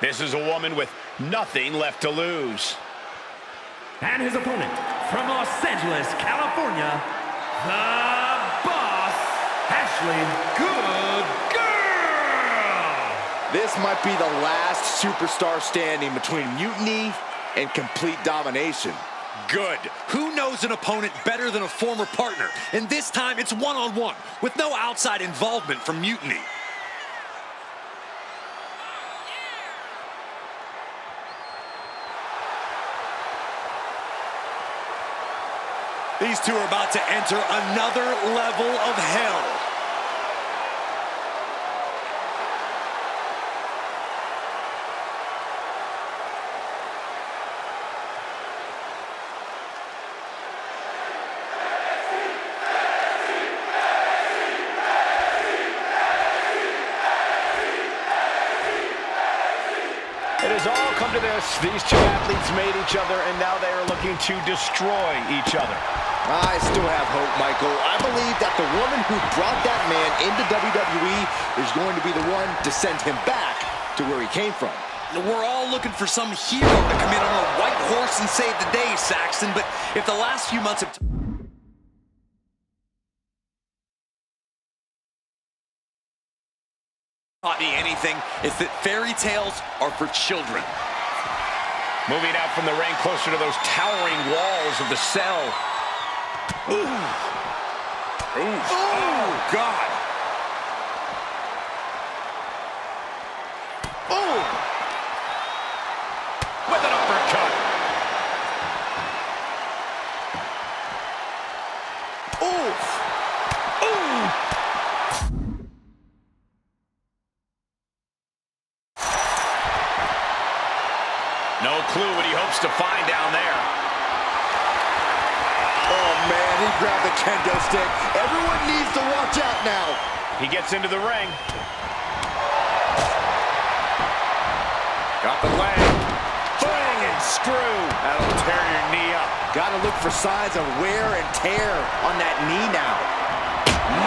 This is a woman with nothing left to lose. And his opponent from Los Angeles, California, the Boss, Ashley Good Girl. This might be the last superstar standing between mutiny and complete domination. Good. Who knows an opponent better than a former partner? And this time it's one-on-one with no outside involvement from Mutiny. These two are about to enter another level of hell. It has all come to this. These two athletes made each other, and now they are looking to destroy each other. I still have hope, Michael. I believe that the woman who brought that man into WWE is going to be the one to send him back to where he came from. We're all looking for some hero to come in on a white horse and save the day, Saxton, but if the last few months have taught me anything, it's that fairy tales are for children. Moving out from the ring closer to those towering walls of the cell. Ooh. Ooh. Oh, God. Oh! With an uppercut. Oof! Ooh! No clue what he hopes to find down there. Oh, man, he grabbed the kendo stick. Everyone needs to watch out now. He gets into the ring. Got the leg. Bang and screw. That'll tear your knee up. Got to look for signs of wear and tear on that knee now.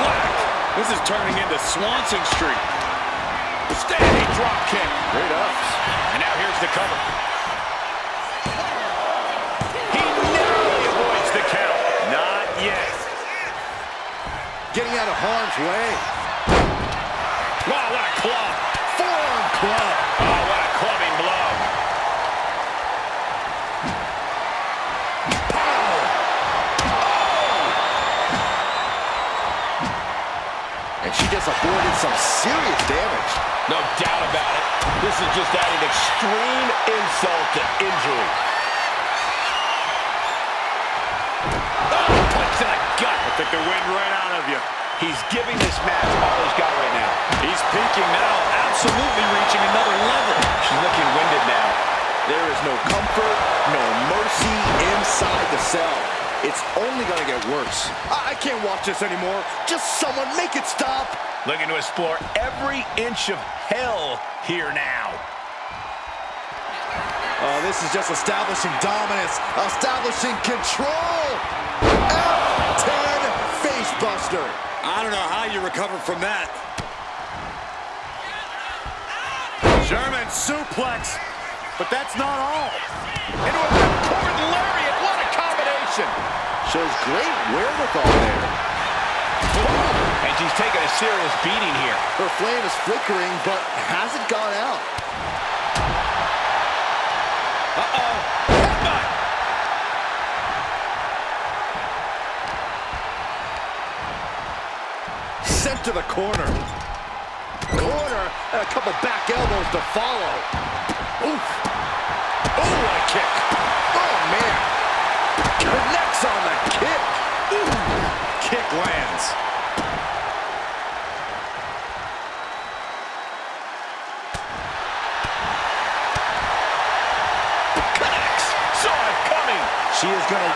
Whack! This is turning into Swanson Street. Standing drop kick. Great ups. And now here's the cover. He narrowly avoids the count. Not yet. Getting out of harm's way. Wow, what a club. Forearm club. Oh, what a clubbing blow. Pow. And she just avoided some serious damage. No doubt about it. This is just adding extreme insult to injury. Oh, punch to the gut. I think the wind ran out of you. He's giving this match all he's got right now. He's peaking now, absolutely reaching another level. She's looking winded now. There is no comfort, no mercy inside the cell. It's only going to get worse. I can't watch this anymore. Just someone make it stop. Looking to explore every inch of hell here now. Oh, this is just establishing dominance, establishing control. F10 facebuster. I don't know how you recover from that. German suplex, but that's not all. Into a ripcord lariat, what a combination. Shows great wherewithal there. And she's taking a serious beating here. Her flame is flickering, but hasn't gone out. Uh-oh. Headbutt. Sent to the corner. Corner, and a couple back elbows to follow. Oof. Oh, what a kick. Oh, man. Connects on the kick. Ooh. Kick lands. Connects. Saw it coming. She is going to...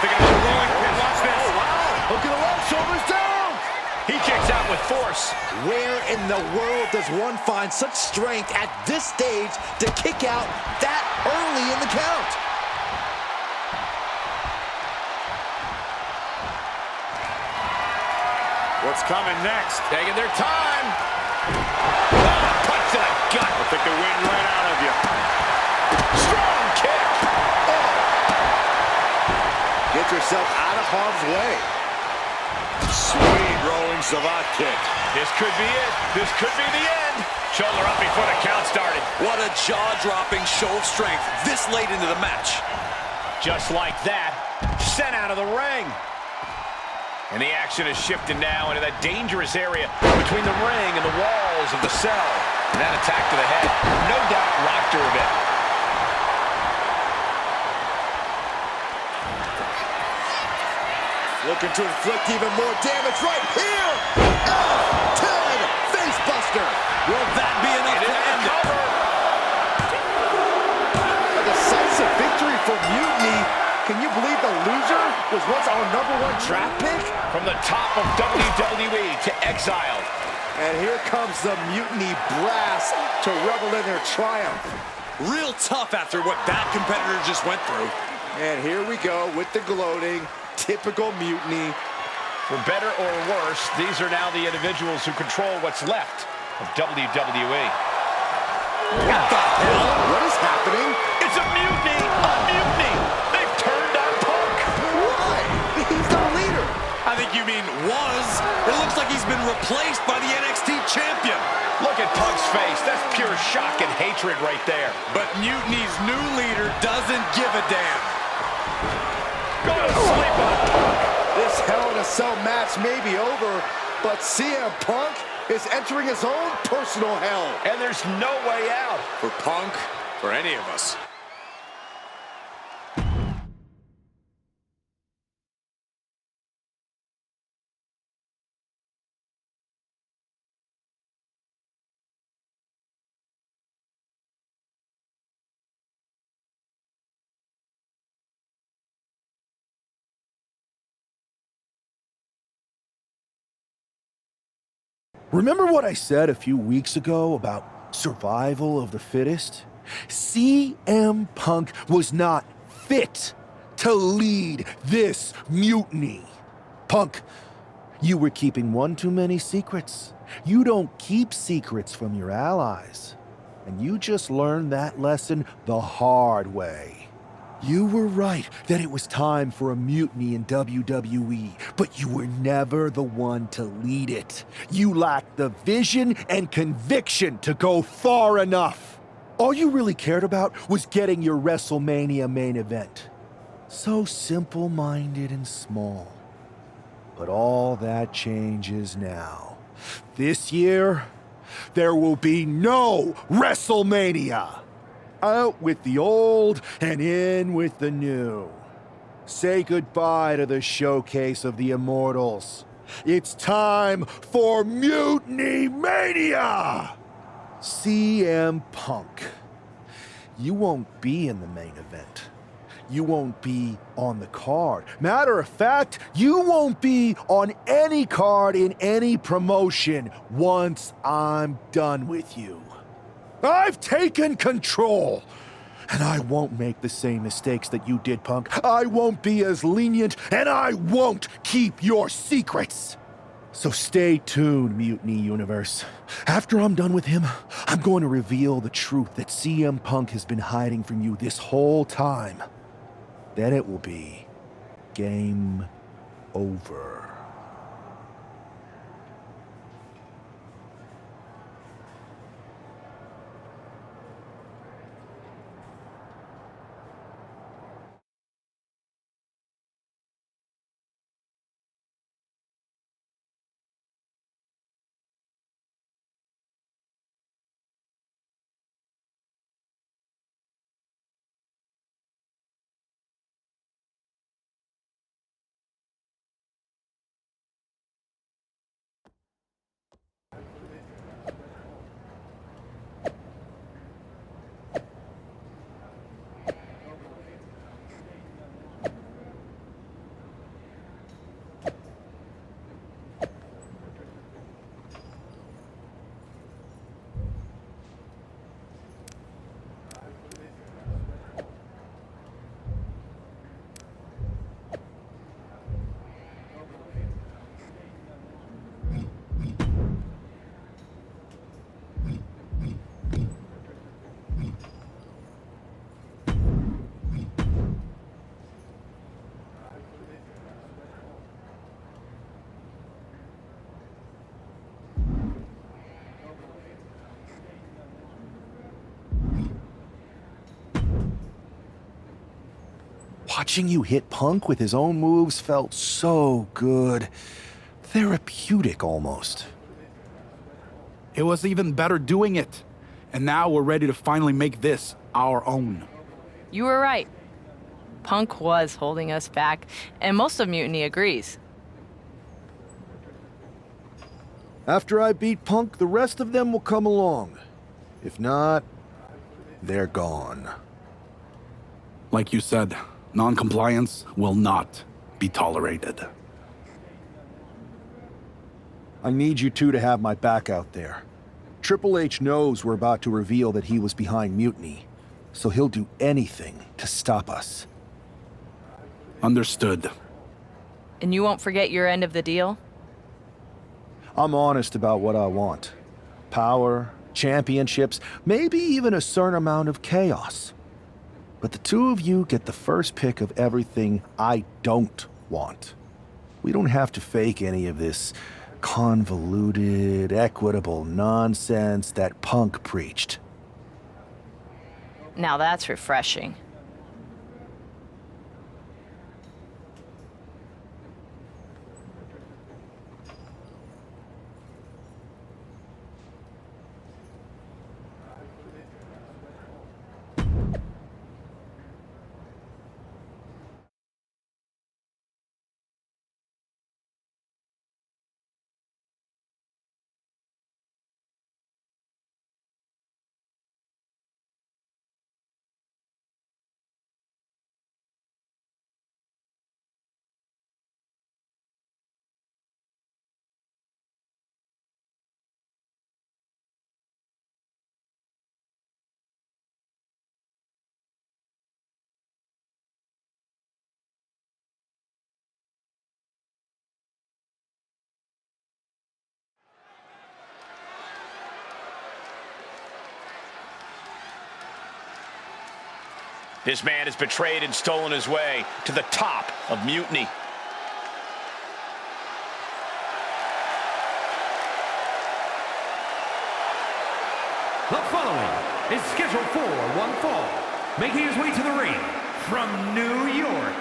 Thinking of a rolling pin. Watch this. Oh, wow. Look at the left, shoulders down. He kicks out with force. Where in the world does one find such strength at this stage to kick out that early in the count? What's coming next? Taking their time. Oh, punch to the gut. I'll take the wind right out of you. Strong kick. Oh. Get yourself out of harm's way. Sweet rolling savate kick. This could be it. This could be the end. Shoulder up before the count started. What a jaw-dropping show of strength this late into the match. Just like that, sent out of the ring. And the action is shifted now into that dangerous area between the ring and the walls of the cell. And that attack to the head, no doubt rocked her a bit. Looking to inflict even more damage right here. F10 facebuster. Will that be enough to end it? A decisive victory for Mutiny. Can you believe the loser was once our #1 draft pick? From the top of WWE to exiled. And here comes the Mutiny brass to revel in their triumph. Real tough after what that competitor just went through. And here we go with the gloating. Typical Mutiny. For better or worse, these are now the individuals who control what's left of WWE. What the hell? What is happening? It's a mutiny! A mutiny! They've turned on Punk! Why? He's the leader. I think you mean was. It looks like he's been replaced by the NXT champion. Look at Punk's face. That's pure shock and hatred right there. But Mutiny's new leader doesn't give a damn. Go to sleep on Punk. This Hell in a Cell match may be over, but CM Punk is entering his own personal hell. And there's no way out. For Punk, for any of us. Remember what I said a few weeks ago about survival of the fittest? CM Punk was not fit to lead this mutiny. Punk, you were keeping one too many secrets. You don't keep secrets from your allies. And you just learned that lesson the hard way. You were right that it was time for a mutiny in WWE, but you were never the one to lead it. You lacked the vision and conviction to go far enough. All you really cared about was getting your WrestleMania main event. So simple-minded and small. But all that changes now. This year, there will be no WrestleMania. Out with the old and in with the new. Say goodbye to the showcase of the Immortals. It's time for Mutiny Mania! CM Punk. You won't be in the main event. You won't be on the card. Matter of fact, you won't be on any card in any promotion once I'm done with you. I've taken control, and I won't make the same mistakes that you did, Punk. I won't be as lenient, and I won't keep your secrets. So stay tuned, Mutiny Universe. After I'm done with him, I'm going to reveal the truth that CM Punk has been hiding from you this whole time. Then it will be game over. Watching you hit Punk with his own moves felt so good. Therapeutic, almost. It was even better doing it. And now we're ready to finally make this our own. You were right. Punk was holding us back, and most of Mutiny agrees. After I beat Punk, the rest of them will come along. If not, they're gone. Like you said, non-compliance will not be tolerated. I need you two to have my back out there. Triple H knows we're about to reveal that he was behind Mutiny, so he'll do anything to stop us. Understood. And you won't forget your end of the deal? I'm honest about what I want. Power, championships, maybe even a certain amount of chaos. But the two of you get the first pick of everything I don't want. We don't have to fake any of this convoluted, equitable nonsense that Punk preached. Now that's refreshing. This man has betrayed and stolen his way to the top of Mutiny. The following is scheduled for one fall, making his way to the ring from New York,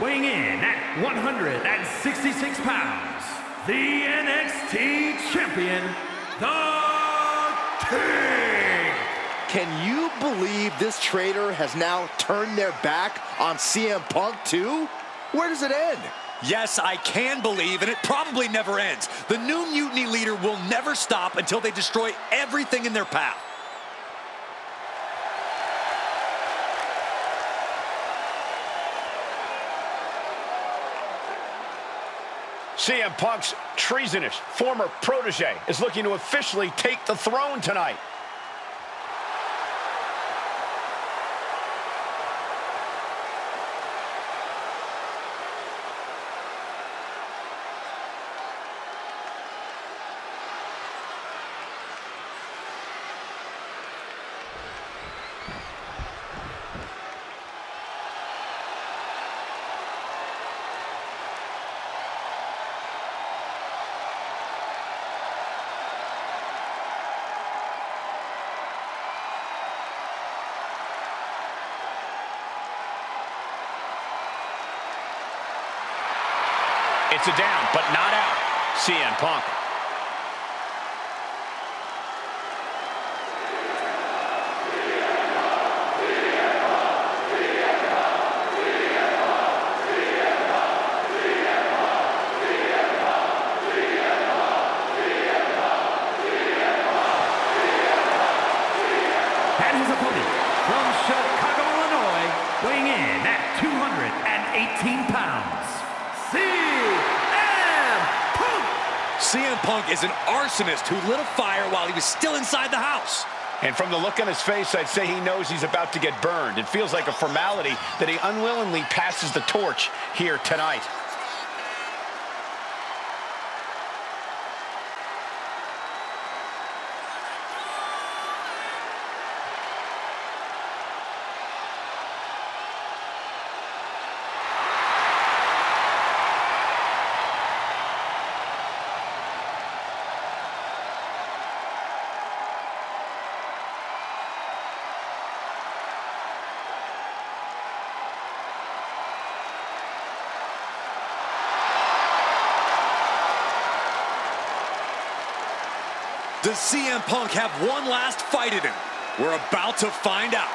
weighing in at 166 pounds, the NXT champion, The King. Can you believe this traitor has now turned their back on CM Punk too? Where does it end? Yes, I can believe, and it probably never ends. The new Mutiny leader will never stop until they destroy everything in their path. CM Punk's treasonous former protege is looking to officially take the throne tonight. It's a down, but not out. CM Punk. And his opponent from Chicago, Illinois, weighing in at 218 pounds, CM Punk! CM Punk is an arsonist who lit a fire while he was still inside the house. And from the look on his face, I'd say he knows he's about to get burned. It feels like a formality that he unwillingly passes the torch here tonight. Does CM Punk have one last fight in him? We're about to find out.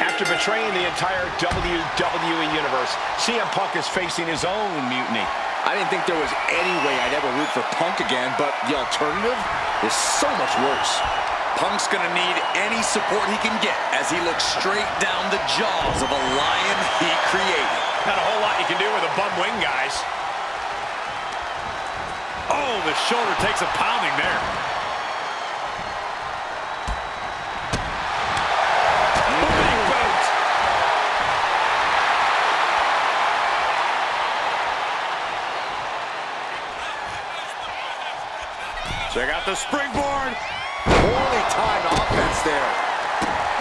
After betraying the entire WWE Universe, CM Punk is facing his own mutiny. I didn't think there was any way I'd ever root for Punk again, but the alternative is so much worse. Punk's gonna need any support he can get as he looks straight down the jaws of a lion he created. Not a whole lot you can do with a bum wing, guys. Oh, the shoulder takes a pounding there. Big boot. Check out the springboard. Poorly timed offense there.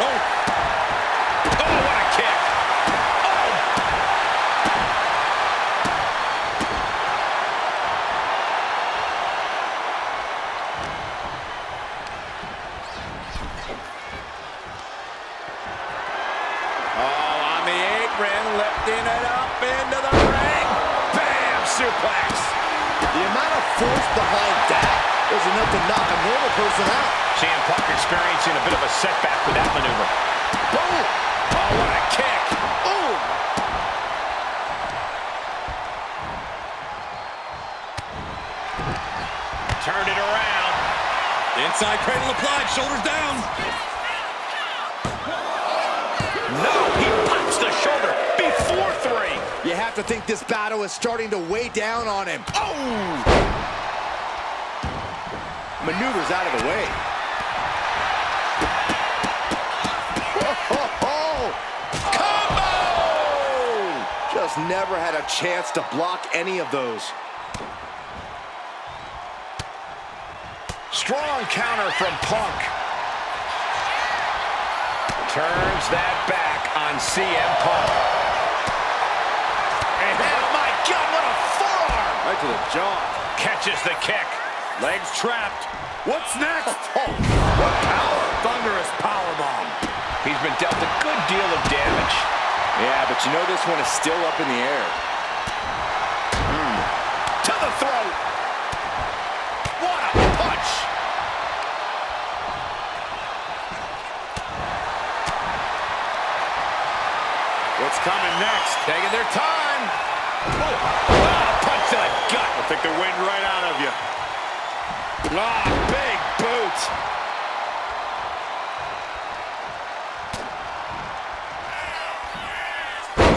Oh, what a kick. On the apron, lifting it up into the ring. Bam, suplex. The amount of force behind that is enough to knock a normal person out. CM Punk experiencing a bit of a setback with that maneuver. Boom! Oh, what a kick. Ooh! Turned it around. Inside cradle applied, shoulders down. No, he pops the shoulder before three. You have to think this battle is starting to weigh down on him. Oh! Maneuvers out of the way. Combo! Just never had a chance to block any of those. Strong counter from Punk. Turns that back on CM Punk. And oh my God, what a forearm! Right to the jaw. Catches the kick. Legs trapped. What's next? What power? Thunderous powerbomb. He's been dealt a good deal of damage. Yeah, but you know this one is still up in the air. To the throat. What a punch. What's coming next? Taking their time. Oh, punch to the gut. I'll take the wind right out of you. Ah, big boot.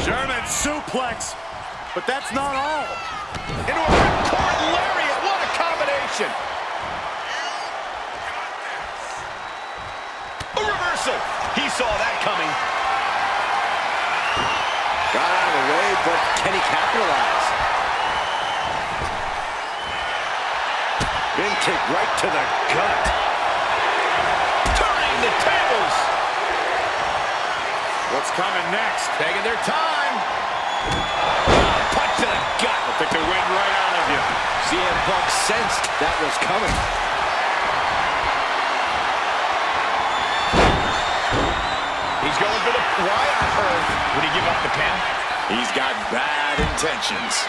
German suplex. But that's not all. Into a ripcord lariat. What a combination. A reversal. He saw that coming. Got out of the way, but can he capitalize? Big kick right to the gut. Turning the tables. What's coming next? Taking their time. Punch to the gut. I'll take the wind right out of you. CM Punk sensed that was coming. He's going for the... Why on earth would he give up the pin? He's got bad intentions.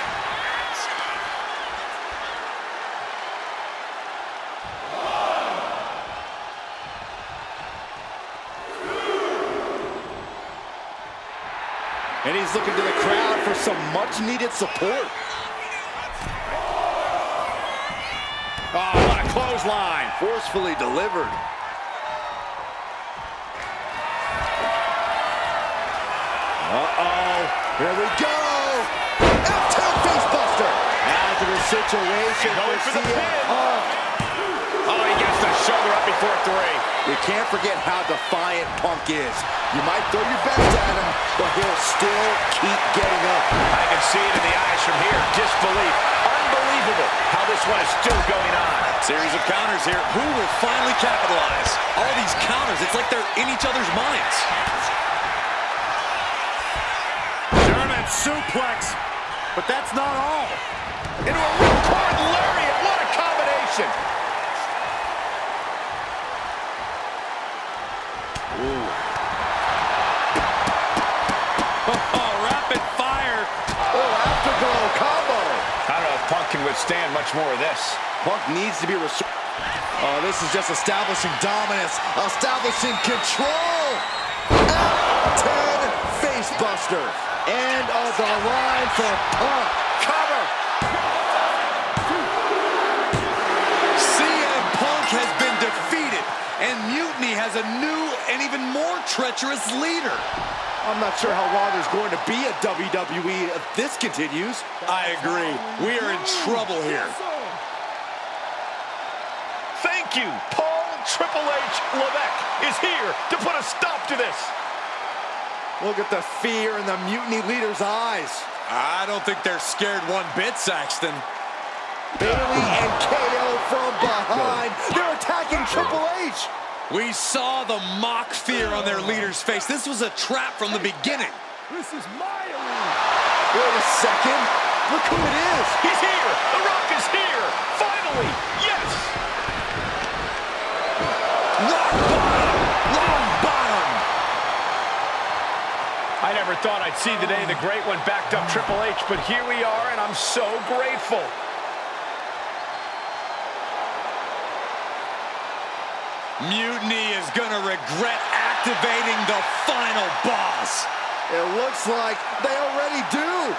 And he's looking to the crowd for some much-needed support. Oh, what a clothesline. Forcefully delivered. Uh-oh. Here we go. F10 facebuster. Hazardous situation for CM Punk. Oh, he gets the shoulder up before 3. You can't forget how defiant Punk is. You might throw your best at him, but he'll still keep getting up. I can see it in the eyes from here. Disbelief. Unbelievable how this one is still going on. Series of counters here. Who will finally capitalize? All these counters, it's like they're in each other's minds. German suplex, but that's not all. Into a ripcord lariat. What a combination. Ooh. Oh, rapid fire. Oh, afterglow combo. I don't know if Punk can withstand much more of this. Punk needs to be Oh, this is just establishing dominance, establishing control. F10 facebuster. End of the line for Punk. Cover. CM Punk has been defeated, and Mutiny has a new and even more treacherous leader. I'm not sure how long there's going to be a WWE if this continues. I agree. We are in trouble here. Thank you. Paul Triple H Levesque is here to put a stop to this. Look at the fear in the Mutiny leader's eyes. I don't think they're scared one bit, Saxton. Bailey and KO from behind. They're attacking Triple H. We saw the mock fear on their leader's face. This was a trap from the beginning. This is my arena. Wait a second. Look who it is. He's here. The Rock is here. Finally. Yes. Rock bottom. Long bottom. I never thought I'd see the day the Great One backed up Triple H, but here we are, and I'm so grateful. Mutiny is gonna regret activating the final boss. It looks like they already do.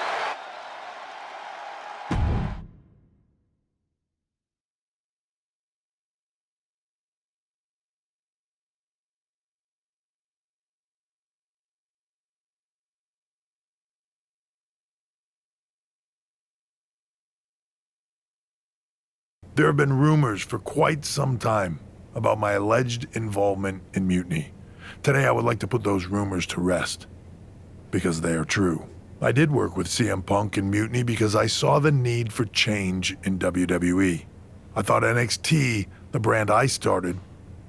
There have been rumors for quite some time about my alleged involvement in mutiny. Today I would like to put those rumors to rest, because they are true. I did work with CM Punk in mutiny because I saw the need for change in WWE. I thought NXT, the brand I started,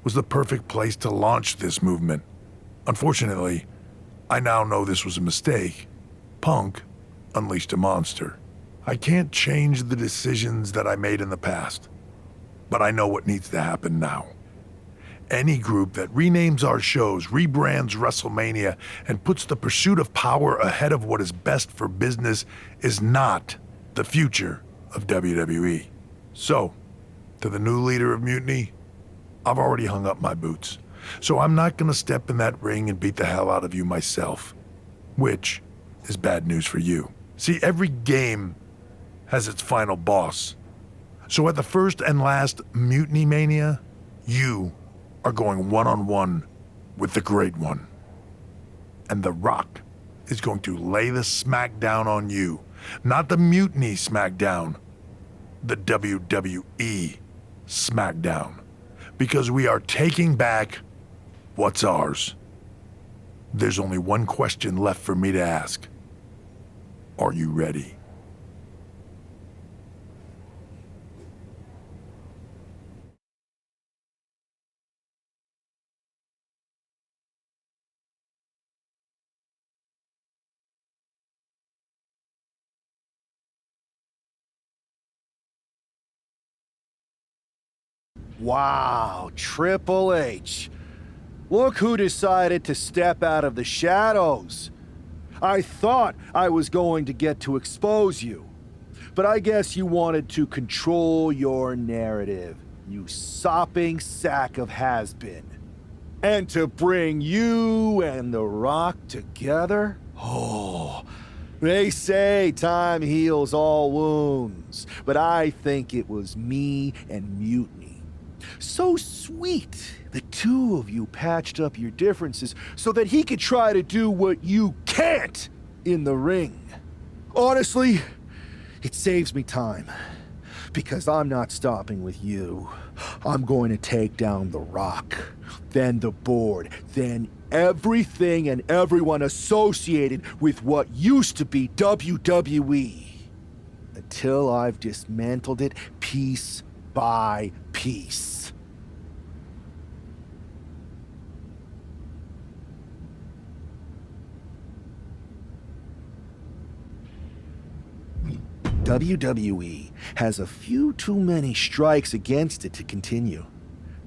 was the perfect place to launch this movement. Unfortunately, I now know this was a mistake. Punk unleashed a monster. I can't change the decisions that I made in the past, but I know what needs to happen now. Any group that renames our shows, rebrands WrestleMania, and puts the pursuit of power ahead of what is best for business is not the future of WWE. So, to the new leader of Mutiny, I've already hung up my boots. So I'm not gonna step in that ring and beat the hell out of you myself, which is bad news for you. See, every game has its final boss. So at the first and last Mutiny Mania, you are going one-on-one with the Great One. And The Rock is going to lay the smackdown on you. Not the Mutiny smackdown, the WWE smackdown. Because we are taking back what's ours. There's only one question left for me to ask. Are you ready? Wow, Triple H. Look who decided to step out of the shadows. I thought I was going to get to expose you, but I guess you wanted to control your narrative, you sopping sack of has-been. And to bring you and The Rock together? Oh, they say time heals all wounds, but I think it was me and Mutiny. So sweet, the two of you patched up your differences so that he could try to do what you can't in the ring. Honestly, it saves me time, because I'm not stopping with you. I'm going to take down The Rock, then the board, then everything and everyone associated with what used to be WWE, until I've dismantled it piece by piece. WWE has a few too many strikes against it to continue.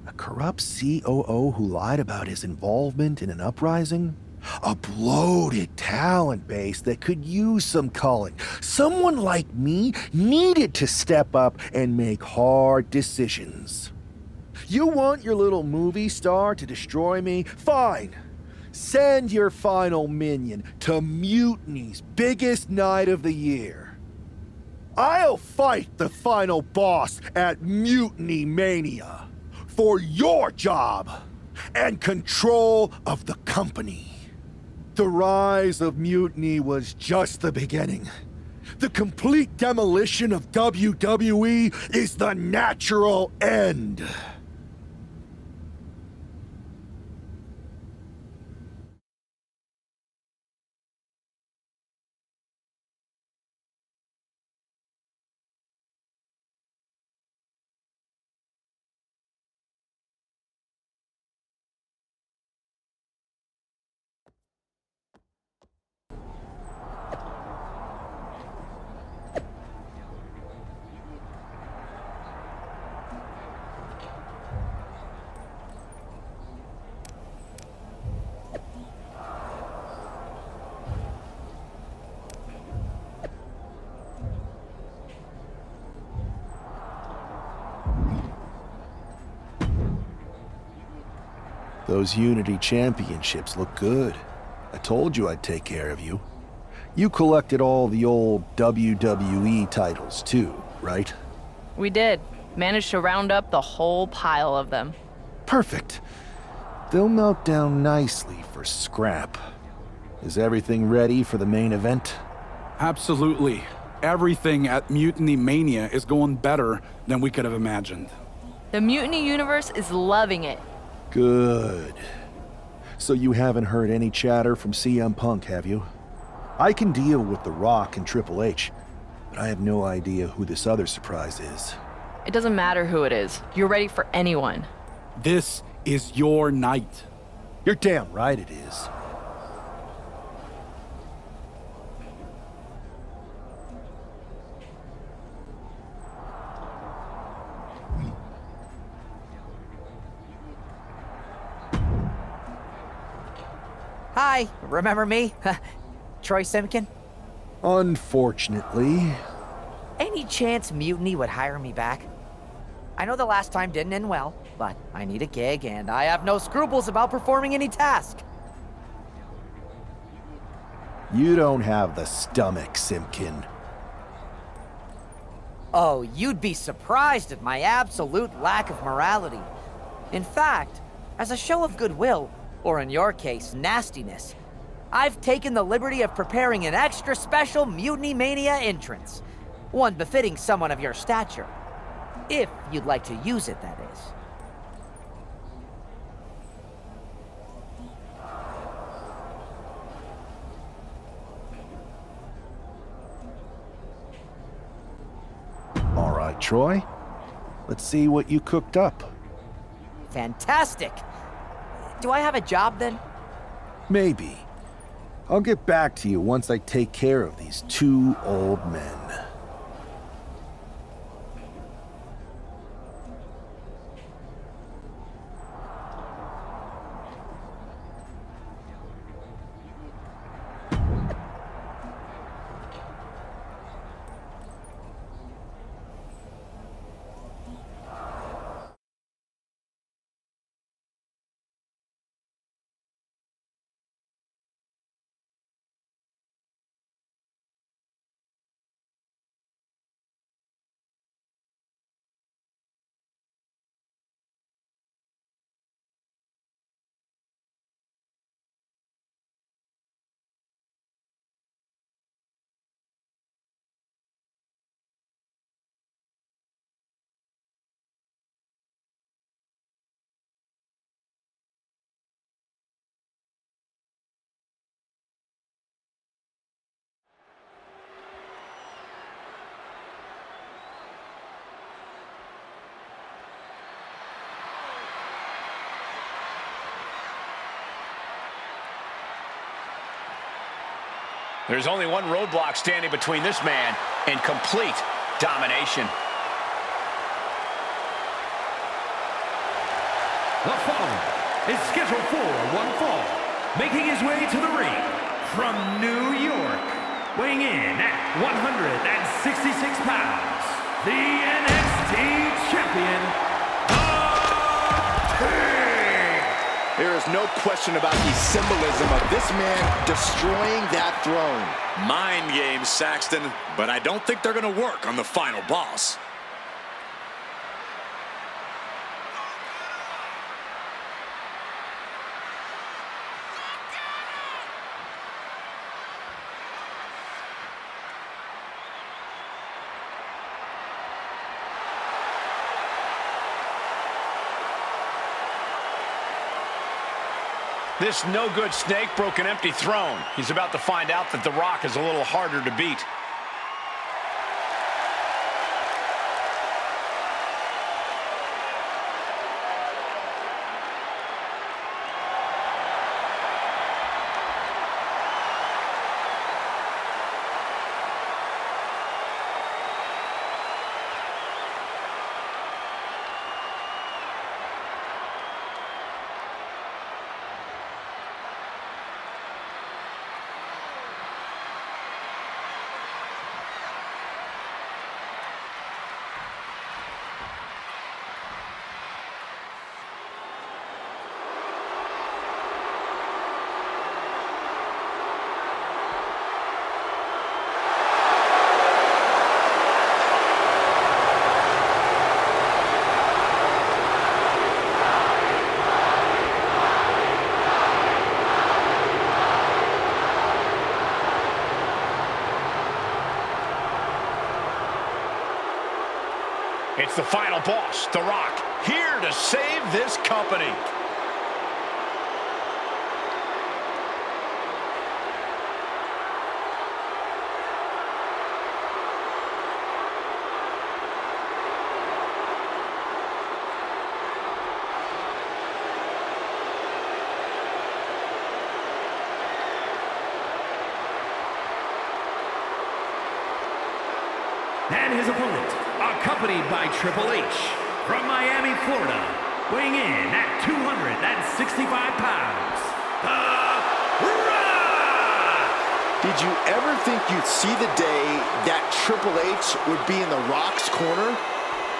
A corrupt COO who lied about his involvement in an uprising? A bloated talent base that could use some culling. Someone like me needed to step up and make hard decisions. You want your little movie star to destroy me? Fine. Send your final minion to Mutiny's biggest night of the year. I'll fight the final boss at Mutiny Mania for your job and control of the company. The rise of Mutiny was just the beginning. The complete demolition of WWE is the natural end. Those Unity Championships look good. I told you I'd take care of you. You collected all the old WWE titles too, right? We did. Managed to round up the whole pile of them. Perfect. They'll melt down nicely for scrap. Is everything ready for the main event? Absolutely. Everything at Mutiny Mania is going better than we could have imagined. The Mutiny universe is loving it. Good. So you haven't heard any chatter from CM Punk, have you? I can deal with The Rock and Triple H, but I have no idea who this other surprise is. It doesn't matter who it is. You're ready for anyone. This is your night. You're damn right it is. Hi, remember me? Troy Simkin? Unfortunately. Any chance Mutiny would hire me back? I know the last time didn't end well, but I need a gig and I have no scruples about performing any task. You don't have the stomach, Simkin. Oh, you'd be surprised at my absolute lack of morality. In fact, as a show of goodwill, or in your case, nastiness, I've taken the liberty of preparing an extra special Mutiny Mania entrance. One befitting someone of your stature. If you'd like to use it, that is. All right, Troy. Let's see what you cooked up. Fantastic! Do I have a job then? Maybe. I'll get back to you once I take care of these two old men. There's only one roadblock standing between this man and complete domination. The following is scheduled for one fall, making his way to the ring from New York, weighing in at 166 pounds, the NXT champion, The King. There is no question about the symbolism of this man destroying that throne. Mind games, Saxton, but I don't think they're going to work on the final boss. This no-good snake broke an empty throne. He's about to find out that The Rock is a little harder to beat. It's the final boss, The Rock, here to save this company. And his opponent, accompanied by Triple H, from Miami, Florida, weighing in at 265 pounds, The Rock! Did you ever think you'd see the day that Triple H would be in The Rock's corner?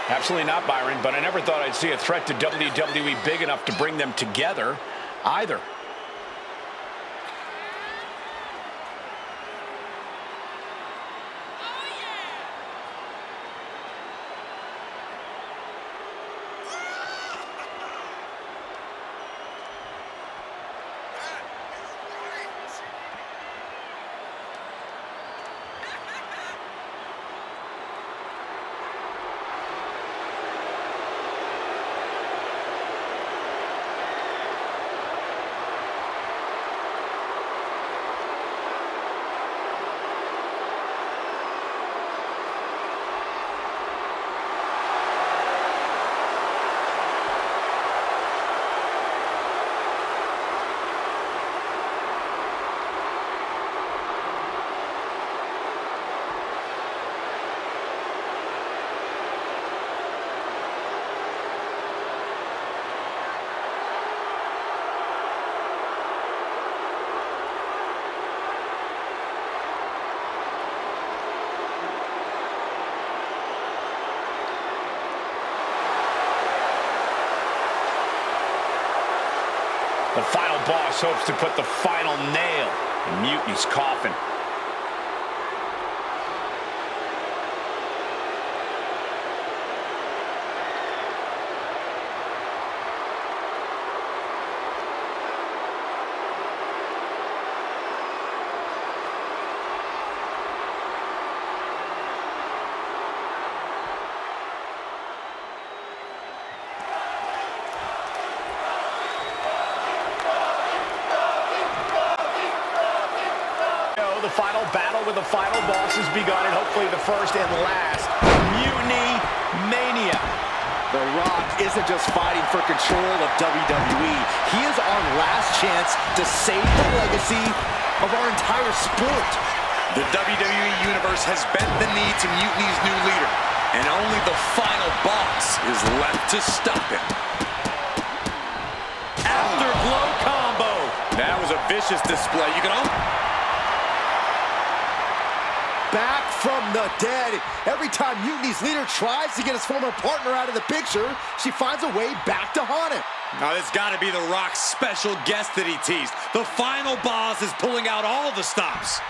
Absolutely not, Byron, but I never thought I'd see a threat to WWE big enough to bring them together either. The final boss hopes to put the final nail in Mutiny's coffin. The final battle with the final boss has begun, and hopefully the first and last Mutiny Mania. The Rock isn't just fighting for control of WWE. He is our last chance to save the legacy of our entire sport. The WWE Universe has bent the knee to Mutiny's new leader, and only the final boss is left to stop him. Afterglow combo. That was a vicious display. You can Back from the dead. Every time Mutiny's leader tries to get his former partner out of the picture, she finds a way back to haunt him. Now, this got to be The Rock's special guest that he teased. The final boss is pulling out all the stops.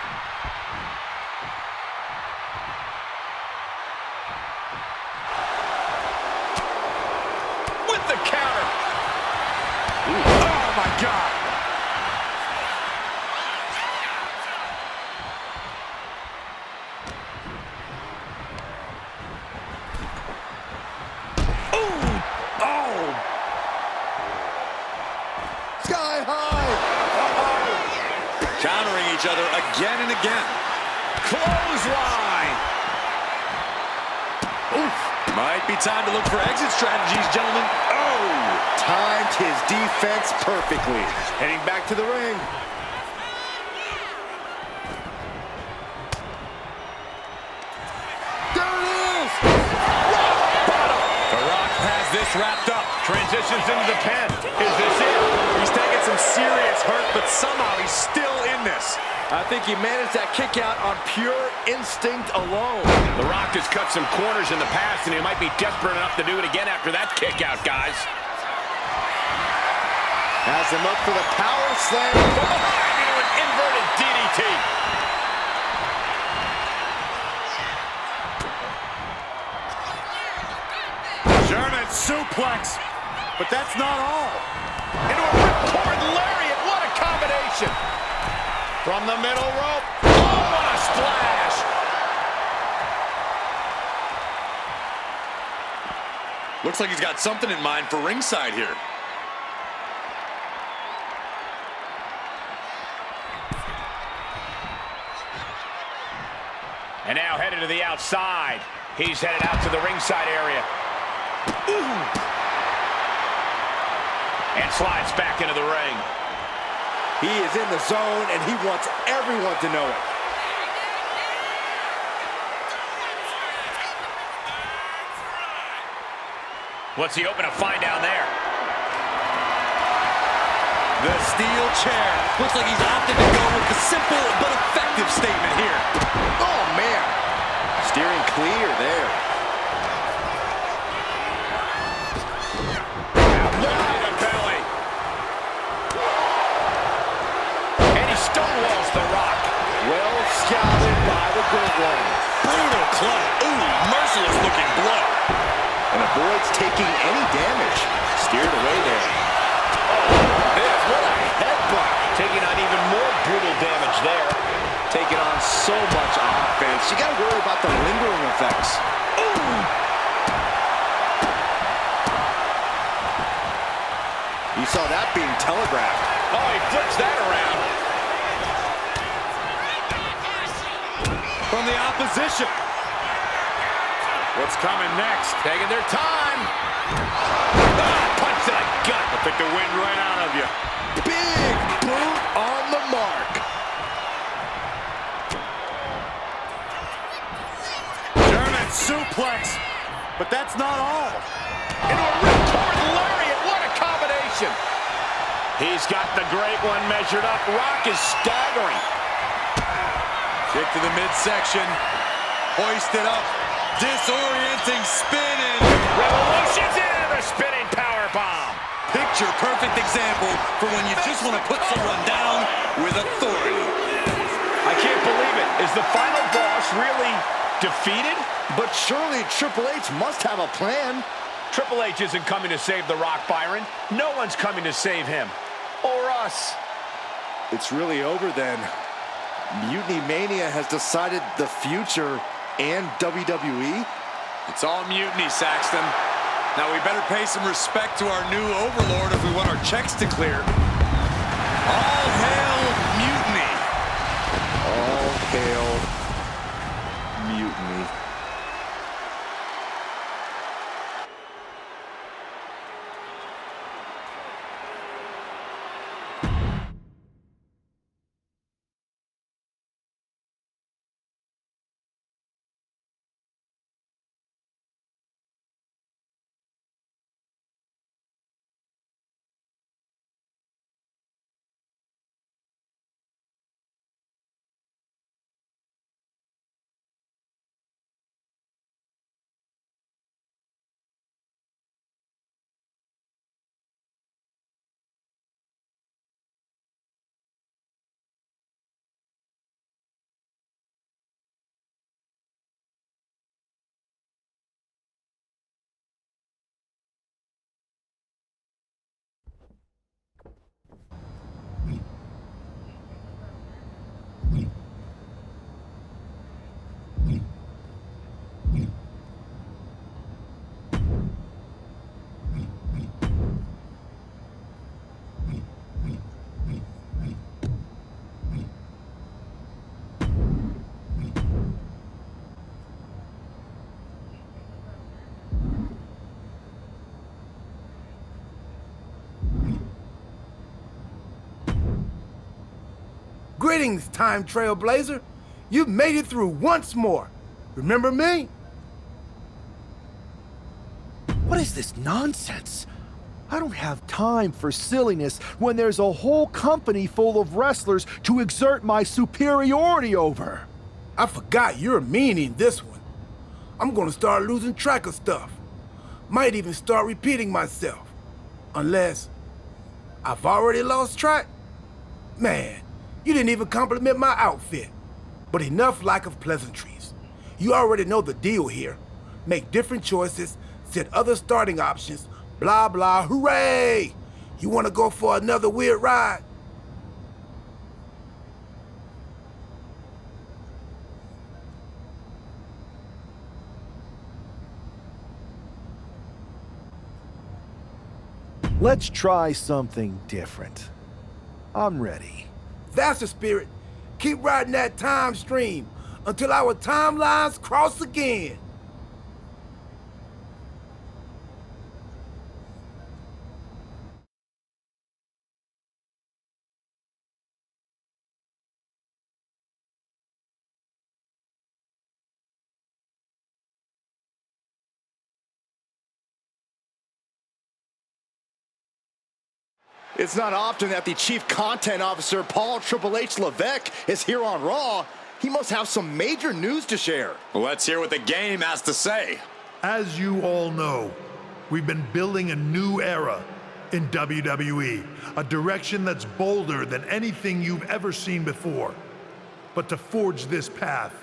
with the counter. Oh, my God. Sky high. Countering each other again and again. Clothesline. Oof. Might be time to look for exit strategies, gentlemen. Oh, timed his defense perfectly. Heading back to the ring. There it is. The Rock has this wrapped up. Transitions into the pen. Is this it? He's taking some serious hurt, but somehow he's still in this. I think he managed that kick out on pure instinct alone. The Rock has cut some corners in the past, and he might be desperate enough to do it again after that kick out, guys. Has him up for the power slam. Into an inverted DDT. German suplex. But that's not all. Into a ripcord lariat. What a combination. From the middle rope. Oh, what a splash. Looks like he's got something in mind for ringside here. And now headed to the outside. He's headed out to the ringside area. Ooh. And slides back into the ring. He is in the zone, and he wants everyone to know it. What's he hoping to find down there? The steel chair. Looks like he's opted to go with the simple but effective statement here. Oh, man. Steering clear there. Right to belly. And he stonewalls the Rock. Well scouted by the good one. Brutal club. Ooh, merciless looking blow. And avoids taking any damage. Steered away there. What a headbutt. Taking on even more brutal damage there. Taking on so much offense. You got to worry about the lingering effects. Ooh. You saw that being telegraphed. Oh, he flips that around. From the opposition. What's coming next? Taking their time. Punch to the gut. I'll take the wind right out of you. Big boot on the mark. German suplex. But that's not all. Into a ripcord lariat. What a combination. He's got the great one measured up. Rock is staggering. Kick to the midsection. Hoisted up. Disorienting spin and Revolutions into the spinning powerbomb. picture perfect example for when you just want to put someone down with authority. I can't believe it. Is the final boss really defeated? But surely Triple H must have a plan. Triple H isn't coming to save The Rock, Byron. No one's coming to save him. Or us. It's really over then. Mutiny Mania has decided the future and WWE. It's all mutiny, Saxton. Now we better pay some respect to our new overlord if we want our checks to clear. All hail mutiny. All hail mutiny. Greetings, Time Trailblazer. You've made it through once more. Remember me? What is this nonsense? I don't have time for silliness when there's a whole company full of wrestlers to exert my superiority over. I forgot you're a meanie in this one. I'm gonna start losing track of stuff. Might even start repeating myself. Unless I've already lost track. Man, you didn't even compliment my outfit. But enough lack of pleasantries. You already know the deal here. Make different choices, set other starting options, blah blah, hooray! You wanna go for another weird ride? Let's try something different. I'm ready. That's the spirit. Keep riding that time stream until our timelines cross again. It's not often that the Chief Content Officer, Paul Triple H Levesque, is here on Raw. He must have some major news to share. Let's hear what the game has to say. As you all know, we've been building a new era in WWE, a direction that's bolder than anything you've ever seen before. But to forge this path,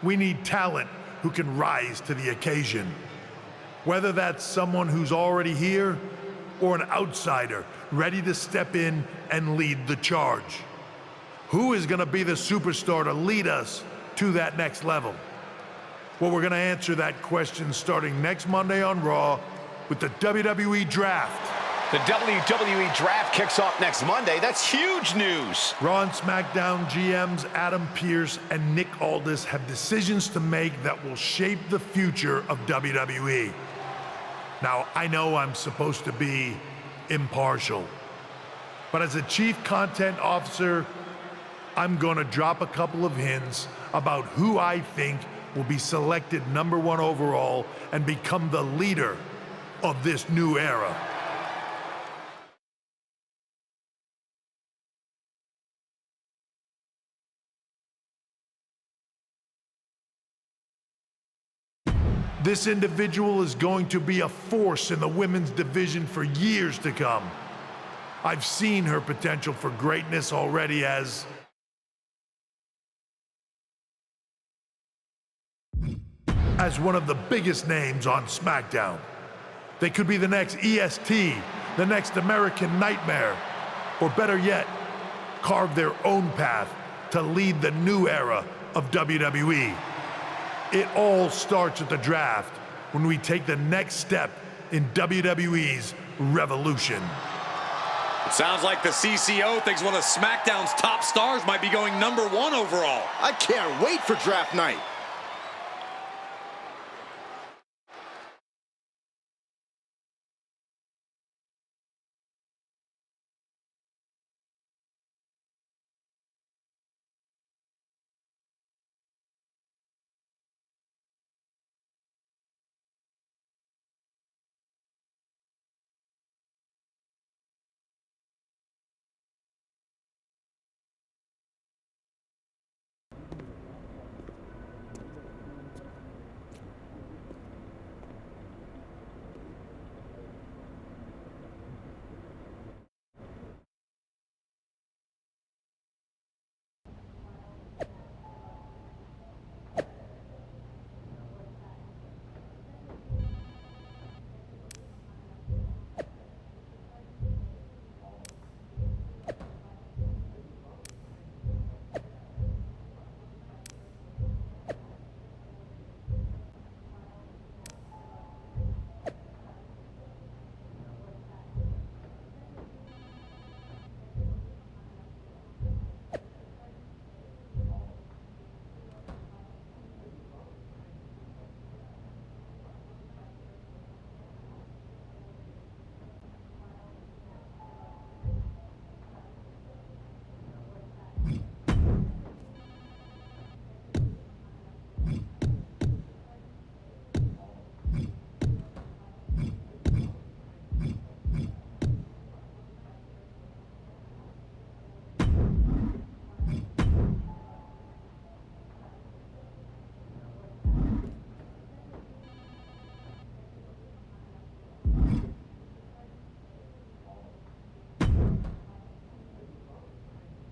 we need talent who can rise to the occasion. Whether that's someone who's already here or an outsider ready to step in and lead the charge. Who is going to be the superstar to lead us to that next level? Well, we're going to answer that question starting next Monday on Raw with the WWE Draft. The WWE Draft kicks off next Monday. That's huge news. Raw and SmackDown GMs Adam Pearce and Nick Aldis have decisions to make that will shape the future of WWE. Now, I know I'm supposed to be impartial, but as a Chief Content Officer, I'm gonna drop a couple of hints about who I think will be selected #1 overall and become the leader of this new era. This individual is going to be a force in the women's division for years to come. I've seen her potential for greatness already as one of the biggest names on SmackDown. They could be the next EST, the next American Nightmare, or better yet, carve their own path to lead the new era of WWE. It all starts at the draft when we take the next step in WWE's revolution. It sounds like the CCO thinks one of SmackDown's top stars might be going #1 overall. I can't wait for draft night.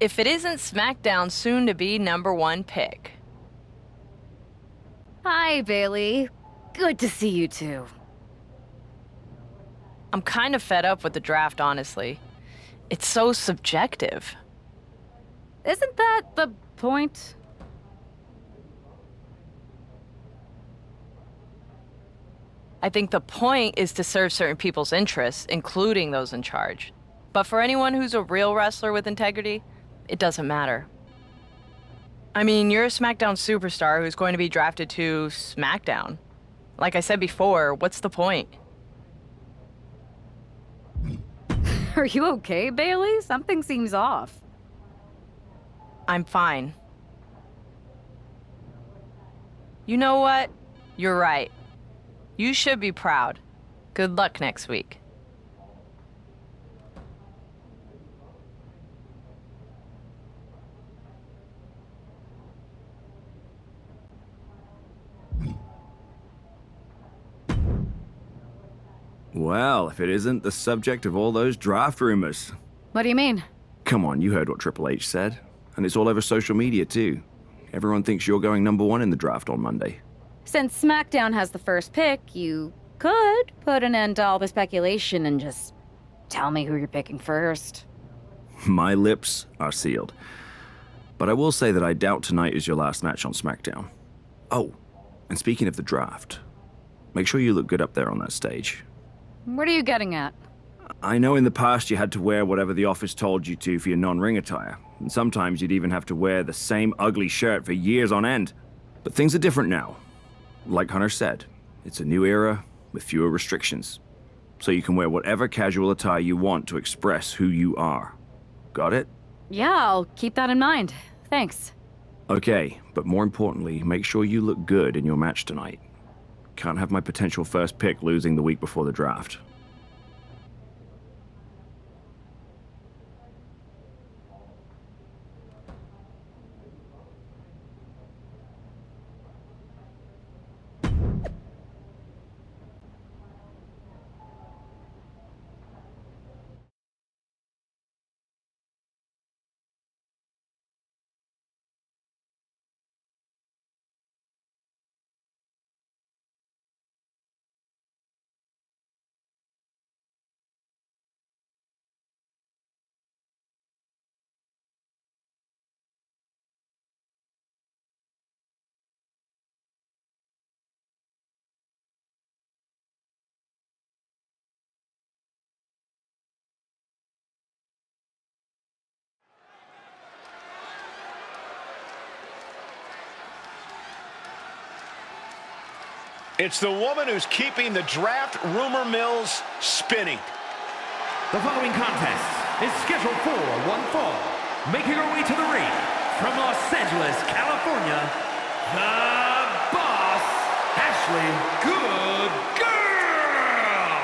if it isn't SmackDown's soon-to-be #1 pick. Hi, Bailey. Good to see you too. I'm kind of fed up with the draft, honestly. It's so subjective. Isn't that the point? I think the point is to serve certain people's interests, including those in charge. But for anyone who's a real wrestler with integrity, it doesn't matter. I mean, you're a SmackDown superstar who's going to be drafted to SmackDown. Like I said before, what's the point? Are you okay, Bailey? Something seems off. I'm fine. You know what? You're right. You should be proud. Good luck next week. Well, if it isn't the subject of all those draft rumors. What do you mean? Come on, you heard what Triple H said. And it's all over social media, too. Everyone thinks you're going #1 in the draft on Monday. Since SmackDown has the first pick, you could put an end to all the speculation and just tell me who you're picking first. My lips are sealed. But I will say that I doubt tonight is your last match on SmackDown. Oh, and speaking of the draft, make sure you look good up there on that stage. What are you getting at? I know in the past you had to wear whatever the office told you to for your non-ring attire, and sometimes you'd even have to wear the same ugly shirt for years on end. But things are different now. Like Hunter said, it's a new era with fewer restrictions. So you can wear whatever casual attire you want to express who you are. Got it? Yeah, I'll keep that in mind. Thanks. Okay, but more importantly, make sure you look good in your match tonight. Can't have my potential first pick losing the week before the draft. It's the woman who's keeping the draft rumor mills spinning. The following contest is scheduled for one fall. Making her way to the ring from Los Angeles, California, the Boss, Ashley Good Girl!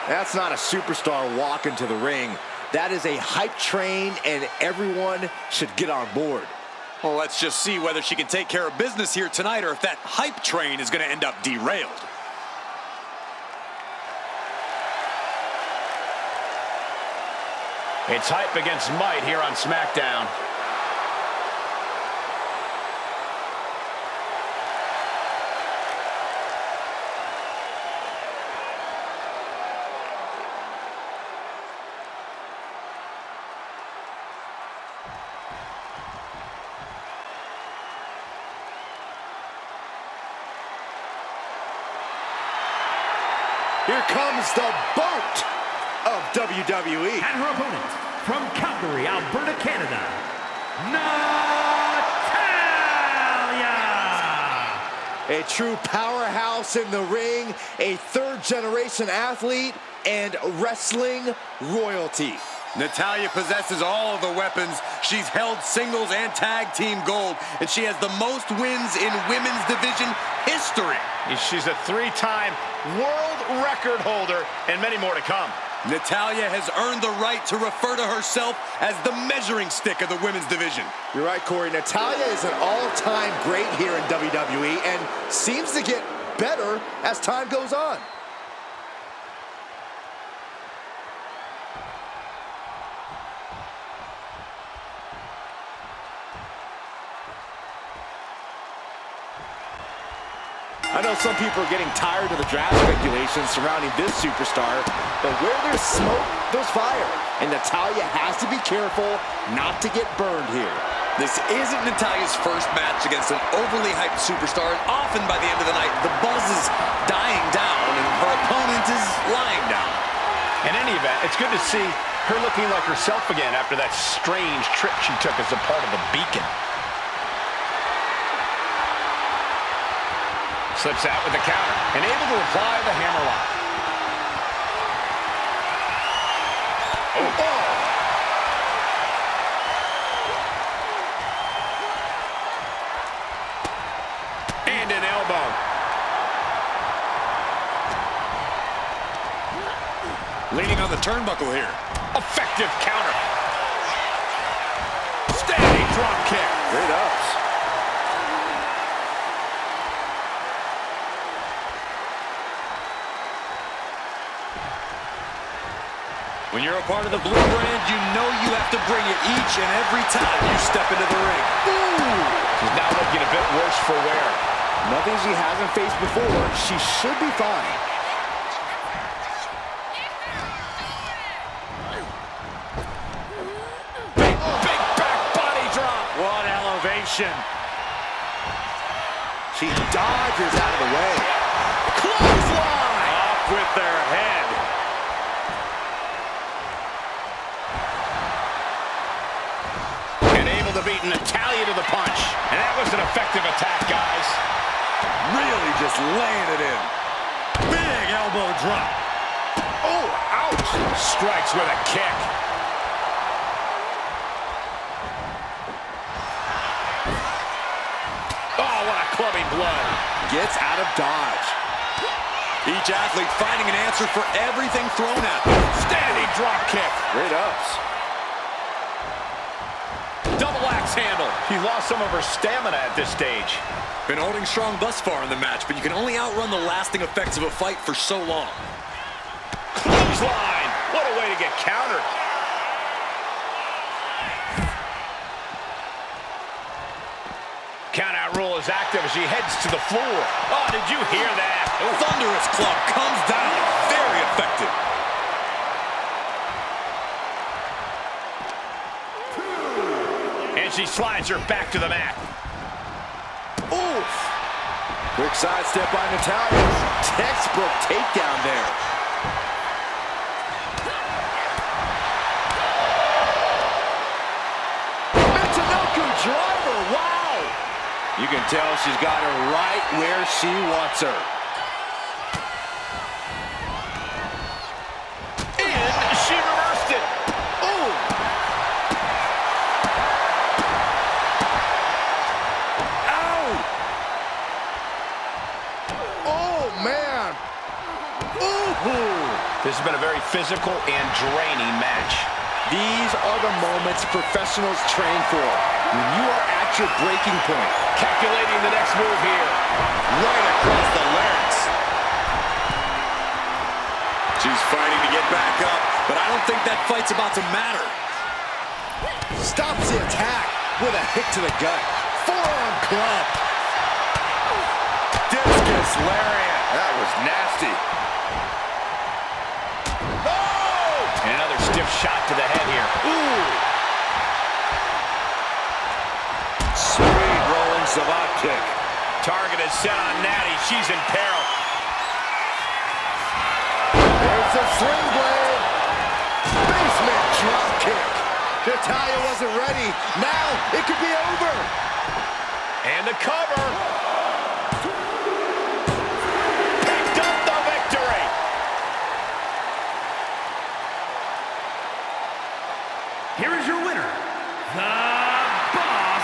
That's not a superstar walking to the ring. That is a hype train, and everyone should get on board. Well, let's just see whether she can take care of business here tonight or if that hype train is going to end up derailed. It's hype against might here on SmackDown. Here comes the boat of WWE. And her opponent, from Calgary, Alberta, Canada, Natalya! A true powerhouse in the ring, a third-generation athlete, and wrestling royalty. Natalya possesses all of the weapons. She's held singles and tag team gold, and she has the most wins in women's division history. She's a 3-time world record holder and many more to come. Natalya has earned the right to refer to herself as the measuring stick of the women's division. You're right, Corey. Natalya is an all-time great here in WWE and seems to get better as time goes on. I know some people are getting tired of the draft speculation surrounding this superstar, but where there's smoke, there's fire. And Natalya has to be careful not to get burned here. This isn't Natalya's first match against an overly hyped superstar, and often by the end of the night, the buzz is dying down and her opponent is lying down. In any event, it's good to see her looking like herself again after that strange trip she took as a part of the Beacon. Slips out with the counter and able to apply the hammerlock. Oh. And an elbow. Leaning on the turnbuckle here. Effective counter. Standing drop kick. Great ups. When you're a part of the Blue Brand, you know you have to bring it each and every time you step into the ring. Ooh. She's now looking a bit worse for wear. Nothing she hasn't faced before. She should be fine. Big back body drop. What elevation. She dodges out of the way. Clothesline! Off with their head. And able to beat Natalya to the punch. And that was an effective attack, guys. Really just laying it in. Big elbow drop. Oh, ouch. Strikes with a kick. Oh, what a clubbing blow. Gets out of dodge. Each athlete finding an answer for everything thrown at them. Standing drop kick. Great ups. Double axe handle. She lost some of her stamina at this stage. Been holding strong thus far in the match, but you can only outrun the lasting effects of a fight for so long. Clothesline. What a way to get countered. Countout rule is active as she heads to the floor. Oh, did you hear that? Oh. Thunderous club comes down. Very effective. And she slides her back to the mat. Oof. Quick sidestep by Natalya. Textbook takedown there. Michinoku driver. Wow. You can tell she's got her right where she wants her. And she reversed it. Ooh. Ow. Oh, man. Ooh. This has been a very physical and draining match. These are the moments professionals train for. When you are at your breaking point. Calculating the next move here. Right across the larynx. She's fighting to get back up, but I don't think that fight's about to matter. Stops the attack with a hit to the gut. Forearm club. Discus lariat. That was nasty. Oh! And another stiff shot to the head here. Ooh! Sweet rolling savate kick. Target is set on Natty. She's in peril. There's the sling blade. Basement drop kick. Natalya wasn't ready. Now it could be over. And a cover. Picked up the victory. Here is your winner, the Boss,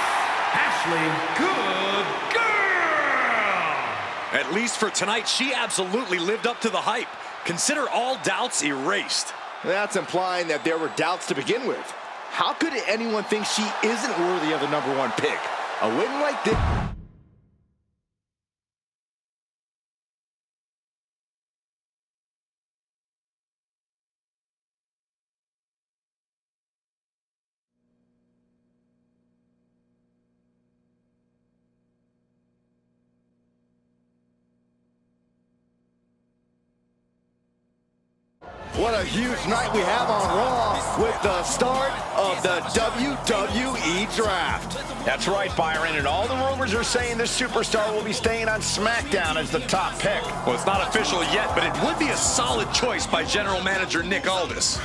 Ashley Good Girl. At least for tonight, she absolutely lived up to the hype. Consider all doubts erased. That's implying that there were doubts to begin with. How could anyone think she isn't worthy of the #1 pick? A win like this... What a huge night we have on Raw with the start of the WWE Draft. That's right, Byron, and all the rumors are saying this superstar will be staying on SmackDown as the top pick. Well, it's not official yet, but it would be a solid choice by General Manager Nick Aldis.